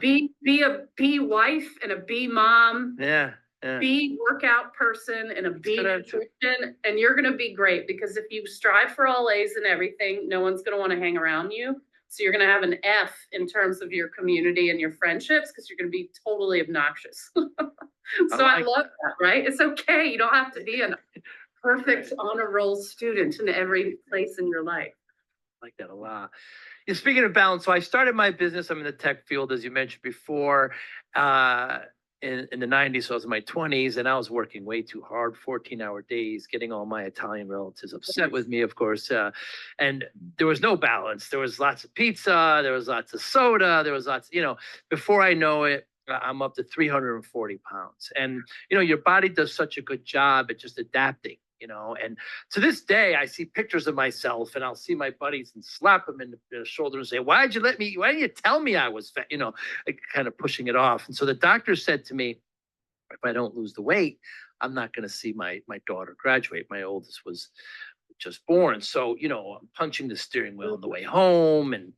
Be a B wife and a B mom. Yeah. B workout person and a B nutrition, and you're going to be great, because if you strive for all A's and everything, no one's going to want to hang around you. So you're going to have an F in terms of your community and your friendships, because you're going to be totally obnoxious. I love that, right? It's okay. You don't have to be a perfect honor roll student in every place in your life. I like that a lot. Yeah, speaking of balance, so I started my business. I'm in the tech field, as you mentioned before. in the 90s. So I was in my 20s and I was working way too hard, 14-hour days, getting all my Italian relatives upset with me, of course. And there was no balance. There was lots of pizza. There was lots of soda. There was lots, before I know it, I'm up to 340 pounds. And, your body does such a good job at just adapting. And to this day, I see pictures of myself and I'll see my buddies and slap them in the shoulder and say, why didn't you tell me I was fat? Like kind of pushing it off. And so the doctor said to me, if I don't lose the weight, I'm not going to see my daughter graduate. My oldest was just born. So, I'm punching the steering wheel on the way home. And,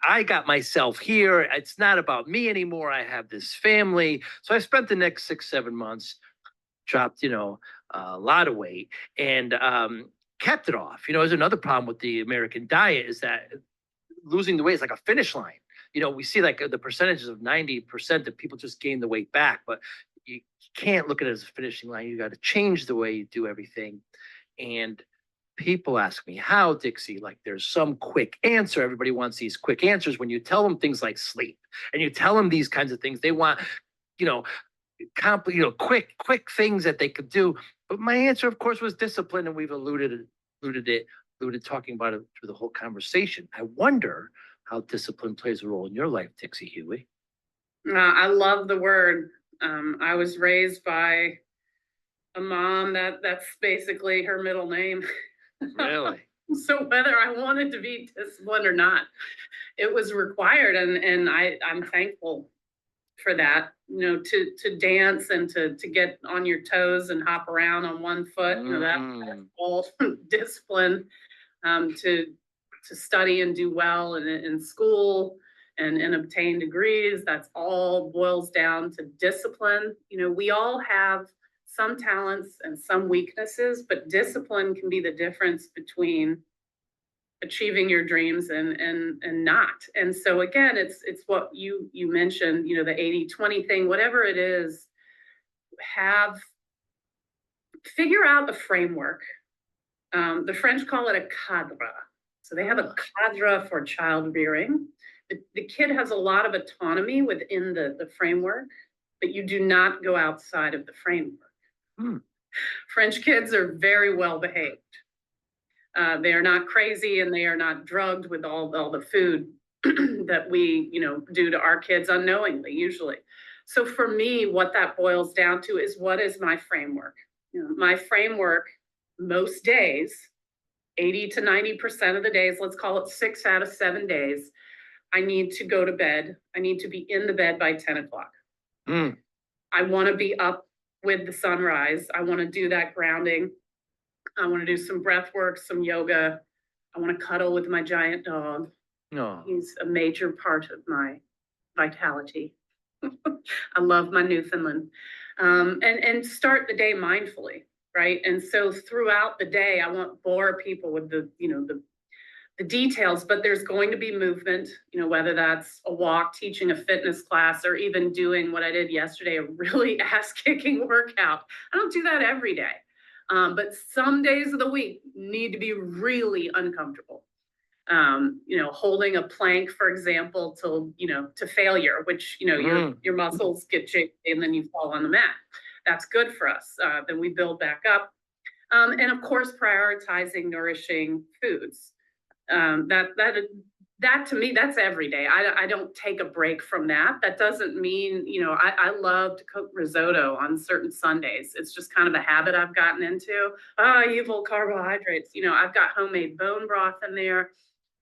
I got myself here. It's not about me anymore. I have this family. So I spent the next 6-7 months, dropped, a lot of weight and kept it off. There's another problem with the American diet is that losing the weight is like a finish line. We see like the percentages of 90% that people just gain the weight back, but you can't look at it as a finishing line. You got to change the way you do everything. And people ask me, how, Dixie? Like there's some quick answer. Everybody wants these quick answers. When you tell them things like sleep and you tell them these kinds of things, they want, quick things that they could do. But my answer, of course, was discipline, and we've alluded talking about it through the whole conversation. I wonder how discipline plays a role in your life, Dixie Huey. I love the word. I was raised by a mom that's basically her middle name. Really? So whether I wanted to be disciplined or not, it was required, and I'm thankful for that. To dance and to get on your toes and hop around on one foot. That's all discipline. To study and do well in school and obtain degrees. That's all boils down to discipline. We all have some talents and some weaknesses, but discipline can be the difference between achieving your dreams and not. And so again, it's what you mentioned, the 80-20 thing, whatever it is, figure out the framework. The French call it a cadre. So they have a cadre for child rearing. The kid has a lot of autonomy within the framework, but you do not go outside of the framework. French kids are very well behaved. They are not crazy and they are not drugged with all the food that we, do to our kids unknowingly, usually. So for me, what that boils down to is, what is my framework? My framework, most days, 80 to 90% of the days, let's call it 6 out of 7 days, I need to go to bed. I need to be in the bed by 10 o'clock. I want to be up with the sunrise. I want to do that grounding. I want to do some breath work, some yoga. I want to cuddle with my giant dog. No. He's a major part of my vitality. I love my Newfoundland. And start the day mindfully, right? And so throughout the day, I won't bore people with the details, but there's going to be movement, whether that's a walk, teaching a fitness class, or even doing what I did yesterday, a really ass-kicking workout. I don't do that every day. But some days of the week need to be really uncomfortable. Holding a plank, for example, to failure, which, your muscles get shaky and then you fall on the mat. That's good for us. Then we build back up. And of course, prioritizing nourishing foods. That to me, that's every day. I don't take a break from that. That doesn't mean, I love to cook risotto on certain Sundays. It's just kind of a habit I've gotten into. Evil carbohydrates. I've got homemade bone broth in there.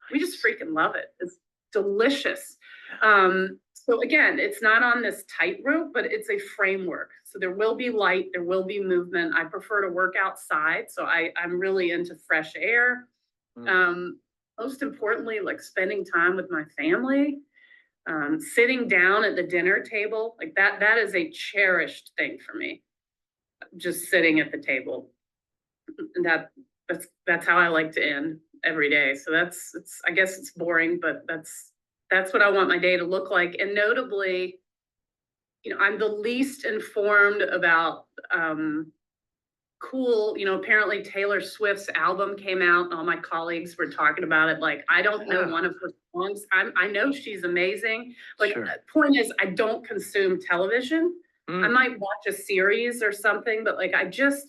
We just freaking love it. It's delicious. So again, it's not on this tightrope, but it's a framework. So there will be light, there will be movement. I prefer to work outside. So I'm really into fresh air. Most importantly, like spending time with my family, sitting down at the dinner table, like that is a cherished thing for me. Just sitting at the table. And that's how I like to end every day. So I guess it's boring, but that's what I want my day to look like. And notably, I'm the least informed about cool, apparently Taylor Swift's album came out and all my colleagues were talking about it. Like, I don't know Yeah. one of her songs. I know she's amazing. Like, Sure. the point is, I don't consume television. I might watch a series or something, but like,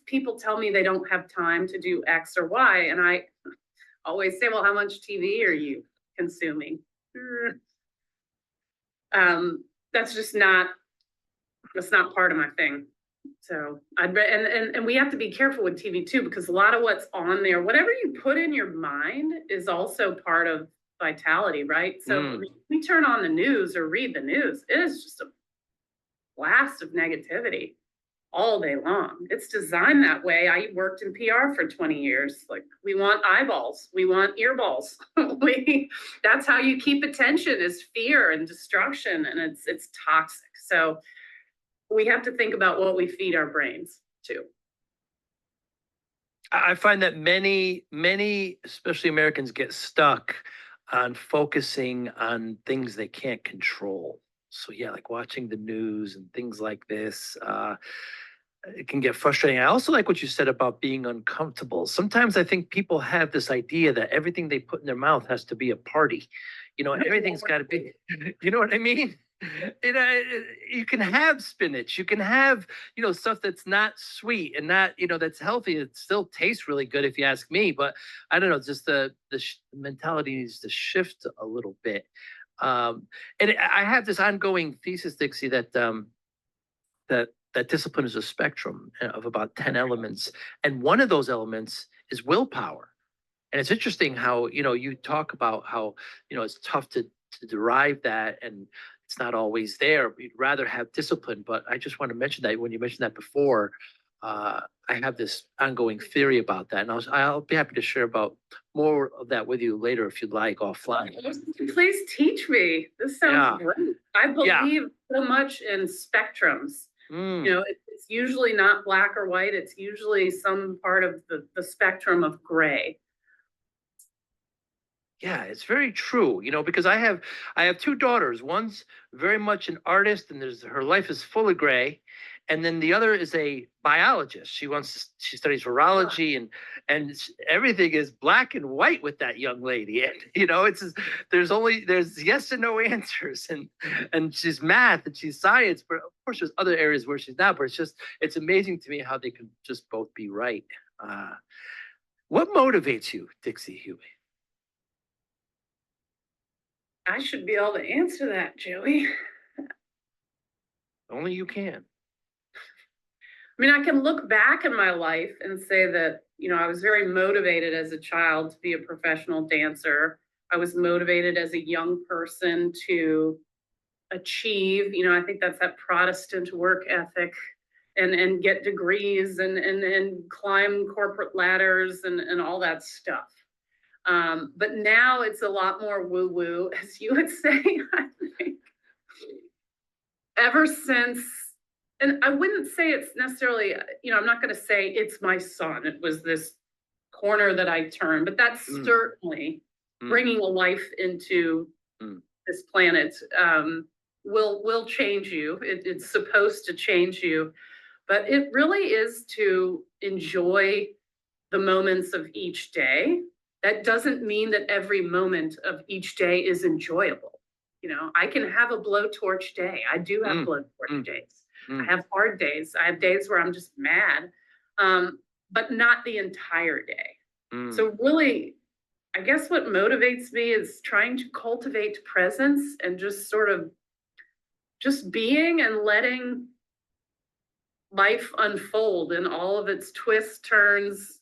people tell me they don't have time to do X or Y. And I always say, well, how much TV are you consuming? That's just that's not part of my thing. So and we have to be careful with TV too, because a lot of what's on there, whatever you put in your mind, is also part of vitality, right? So we turn on the news or read the news, it is just a blast of negativity all day long. It's designed that way. I worked in PR for 20 years. Like, we want eyeballs, we want earballs. That's how you keep attention, is fear and destruction, and it's toxic. So we have to think about what we feed our brains too. I find that many, especially Americans, get stuck on focusing on things they can't control. So yeah, like watching the news and things like this, it can get frustrating. I also like what you said about being uncomfortable. Sometimes I think people have this idea that everything they put in their mouth has to be a party. Everything's got to be, you know what I mean? You can have spinach, you can have, stuff that's not sweet and not, that's healthy. It still tastes really good if you ask me, but I don't know, just the mentality needs to shift a little bit. And I have this ongoing thesis, Dixie, that discipline is a spectrum of about 10 elements. And one of those elements is willpower. And it's interesting how, you talk about how, it's tough to derive that, and it's not always there. We'd rather have discipline. But I just want to mention that when you mentioned that before, I have this ongoing theory about that. And I'll be happy to share about more of that with you later if you'd like, offline. Please teach me. This sounds great. I believe so much in spectrums. It's usually not black or white. It's usually some part of the spectrum of gray. Yeah, it's very true, because I have two daughters. One's very much an artist, and her life is full of gray. And then the other is a biologist. She studies virology, and everything is black and white with that young lady. And there's yes and no answers, and she's math and she's science, but of course there's other areas where she's not. But it's amazing to me how they can just both be right. What motivates you, Dixie Huey? I should be able to answer that, Joey. Only you can. I mean, I can look back in my life and say that, I was very motivated as a child to be a professional dancer. I was motivated as a young person to achieve, I think that's that Protestant work ethic, and get degrees and climb corporate ladders and all that stuff. But now it's a lot more woo-woo, as you would say, I think. Ever since, and I wouldn't say it's necessarily, I'm not going to say it's my son. It was this corner that I turned, but that's certainly bringing a life into this planet will change you. It's supposed to change you, but it really is to enjoy the moments of each day. That doesn't mean that every moment of each day is enjoyable. I can have a blowtorch day. I do have blowtorch days. I have hard days. I have days where I'm just mad, but not the entire day. So really, I guess what motivates me is trying to cultivate presence and just sort of just being and letting life unfold in all of its twists, turns,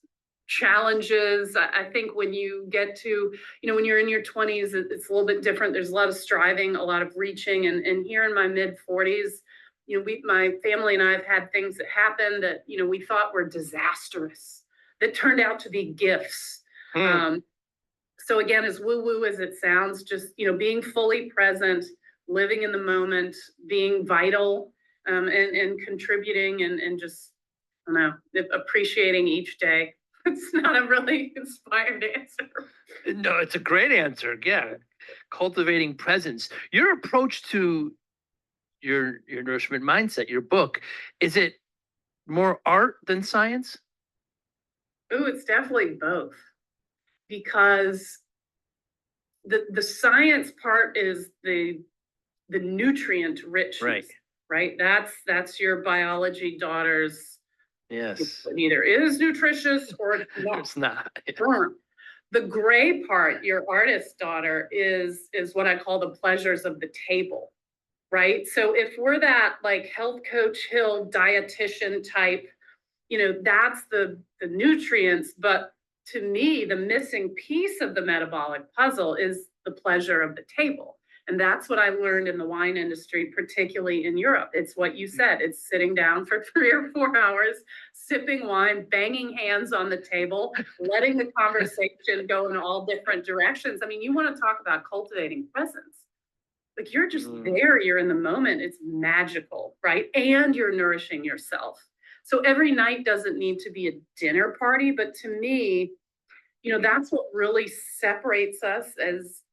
challenges. I think when you get to, when you're in your 20s, it's a little bit different. There's a lot of striving, a lot of reaching. And here in my mid 40s, my family and I have had things that happened that, we thought were disastrous that turned out to be gifts. So again, as woo-woo as it sounds, just, being fully present, living in the moment, being vital, and contributing and just, I don't know, appreciating each day. It's not a really inspired answer. No, it's a great answer. Yeah. Cultivating presence. Your approach to your nourishment mindset, your book, is it more art than science? Ooh, it's definitely both, because the science part is the nutrient richness, right? That's your biology daughter's. Yes. It either is nutritious or it's not. It's not. The gray part, your artist daughter, is what I call the pleasures of the table, right? So if we're that like health coach hill dietitian type, that's the nutrients. But to me, the missing piece of the metabolic puzzle is the pleasure of the table. And that's what I learned in the wine industry, particularly in Europe. It's what you said. It's sitting down for 3 or 4 hours, sipping wine, banging hands on the table, letting the conversation go in all different directions. I mean, you want to talk about cultivating presence. Like, you're just there, you're in the moment. It's magical, right? And you're nourishing yourself. So every night doesn't need to be a dinner party, but to me, that's what really separates us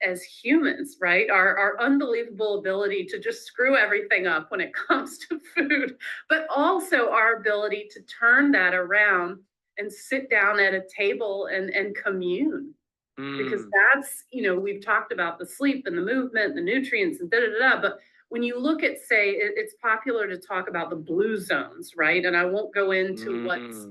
as humans, right? Our unbelievable ability to just screw everything up when it comes to food, but also our ability to turn that around and sit down at a table and commune. Because that's, we've talked about the sleep and the movement, the nutrients and but when you look at, say, it's popular to talk about the blue zones, right? And I won't go into what's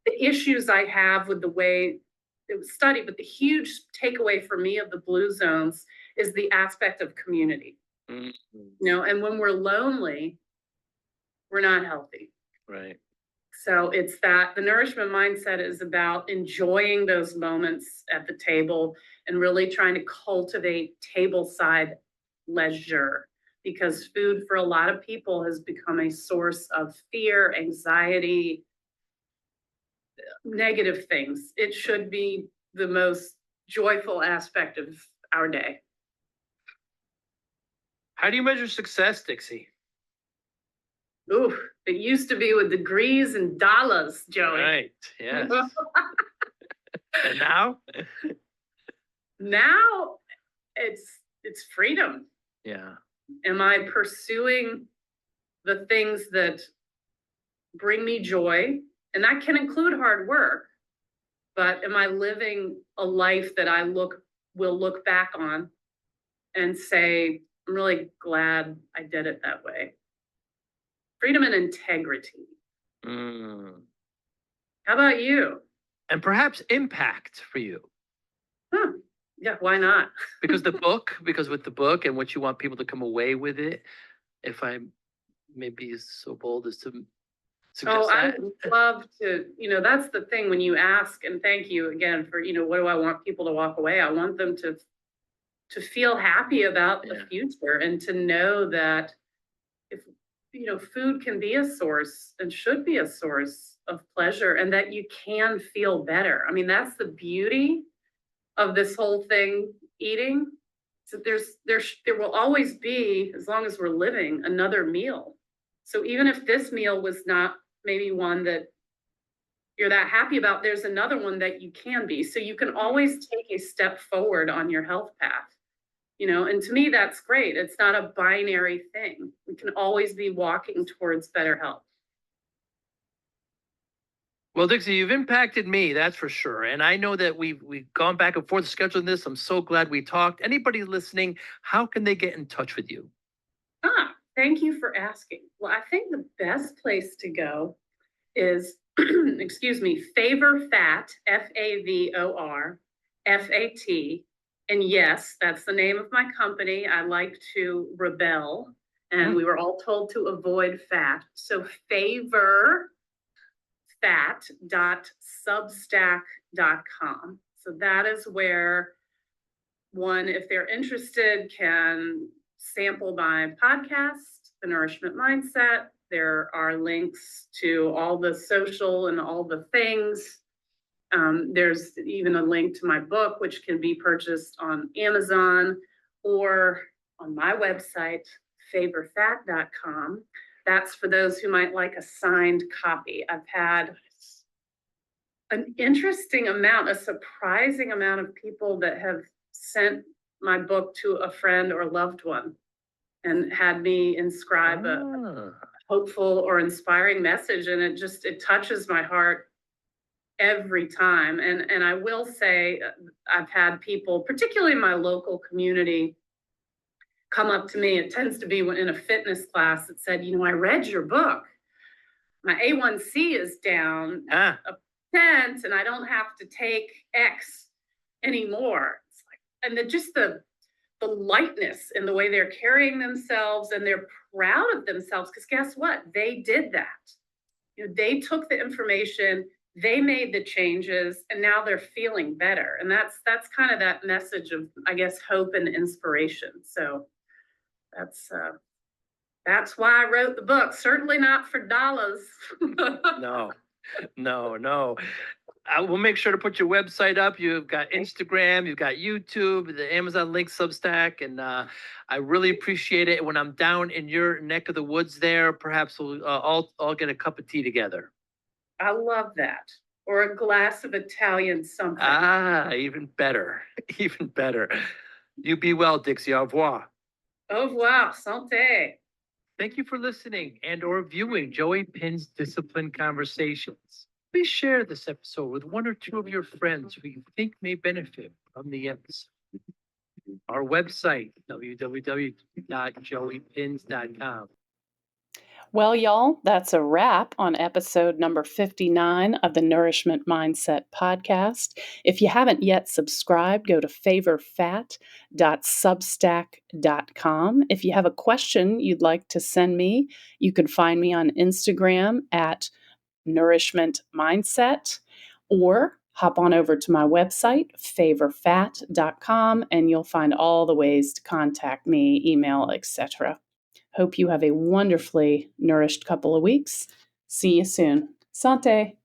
the issues I have with the way it was studied, but the huge takeaway for me of the blue zones is the aspect of community. And when we're lonely, we're not healthy. Right. So it's that the nourishment mindset is about enjoying those moments at the table and really trying to cultivate tableside leisure, because food for a lot of people has become a source of fear, anxiety, negative things. It should be the most joyful aspect of our day. How do you measure success, Dixie? Ooh, it used to be with degrees and dollars, Joey. Right, yes. And now? Now it's freedom. Yeah. Am I pursuing the things that bring me joy? And that can include hard work. But am I living a life that I will look back on and say, I'm really glad I did it that way? Freedom and integrity. How about you? And perhaps impact for you. Yeah, why not? Because with the book and what you want people to come away with it, if I may be so bold as to suggest that. I would love to, that's the thing when you ask, and thank you again for, what do I want people to walk away? I want them to feel happy about the future and to know that if, food can be a source and should be a source of pleasure, and that you can feel better. I mean, that's the beauty of this whole thing, eating. So there will always be, as long as we're living, another meal. So even if this meal was not maybe one that you're that happy about, there's another one that you can be. So you can always take a step forward on your health path. And to me, that's great. It's not a binary thing. We can always be walking towards better health. Well, Dixie, you've impacted me, that's for sure. And I know that we've gone back and forth scheduling this. I'm so glad we talked. Anybody listening, how can they get in touch with you? Thank you for asking. Well, I think the best place to go is, Favor Fat, FAVOR, FAT. And yes, that's the name of my company. I like to rebel, and we were all told to avoid fat. So favorfat.substack.com. So that is where one, if they're interested, can sample my podcast, The Nourishment Mindset. There are links to all the social and all the things. There's even a link to my book, which can be purchased on Amazon or on my website, favorfat.com. That's for those who might like a signed copy. I've had an interesting amount, a surprising amount of people that have sent my book to a friend or loved one and had me inscribe a hopeful or inspiring message. And it touches my heart every time. And I will say, I've had people, particularly in my local community, come up to me. It tends to be in a fitness class that said, I read your book. My A1C is down a percent, and I don't have to take X anymore. It's like, and just the lightness in the way they're carrying themselves, and they're proud of themselves, because guess what? They did that. They took the information, they made the changes, and now they're feeling better. And that's kind of that message of, I guess, hope and inspiration. So that's why I wrote the book. Certainly not for dollars. No. We'll make sure to put your website up. You've got Instagram, you've got YouTube, the Amazon link, Substack, and I really appreciate it. When I'm down in your neck of the woods there, perhaps we'll all get a cup of tea together. I love that. Or a glass of Italian something. Even better. Even better. You be well, Dixie. Au revoir. Au revoir. Santé. Thank you for listening and or viewing Joey Pinz Discipline Conversations. Please share this episode with one or two of your friends who you think may benefit from the episode. Our website, www.joeypinz.com. Well, y'all, that's a wrap on episode number 59 of the Nourishment Mindset podcast. If you haven't yet subscribed, go to favorfat.substack.com. If you have a question you'd like to send me, you can find me on Instagram at Nourishment Mindset, or hop on over to my website, favorfat.com, and you'll find all the ways to contact me, email, etc. Hope you have a wonderfully nourished couple of weeks. See you soon. Santé.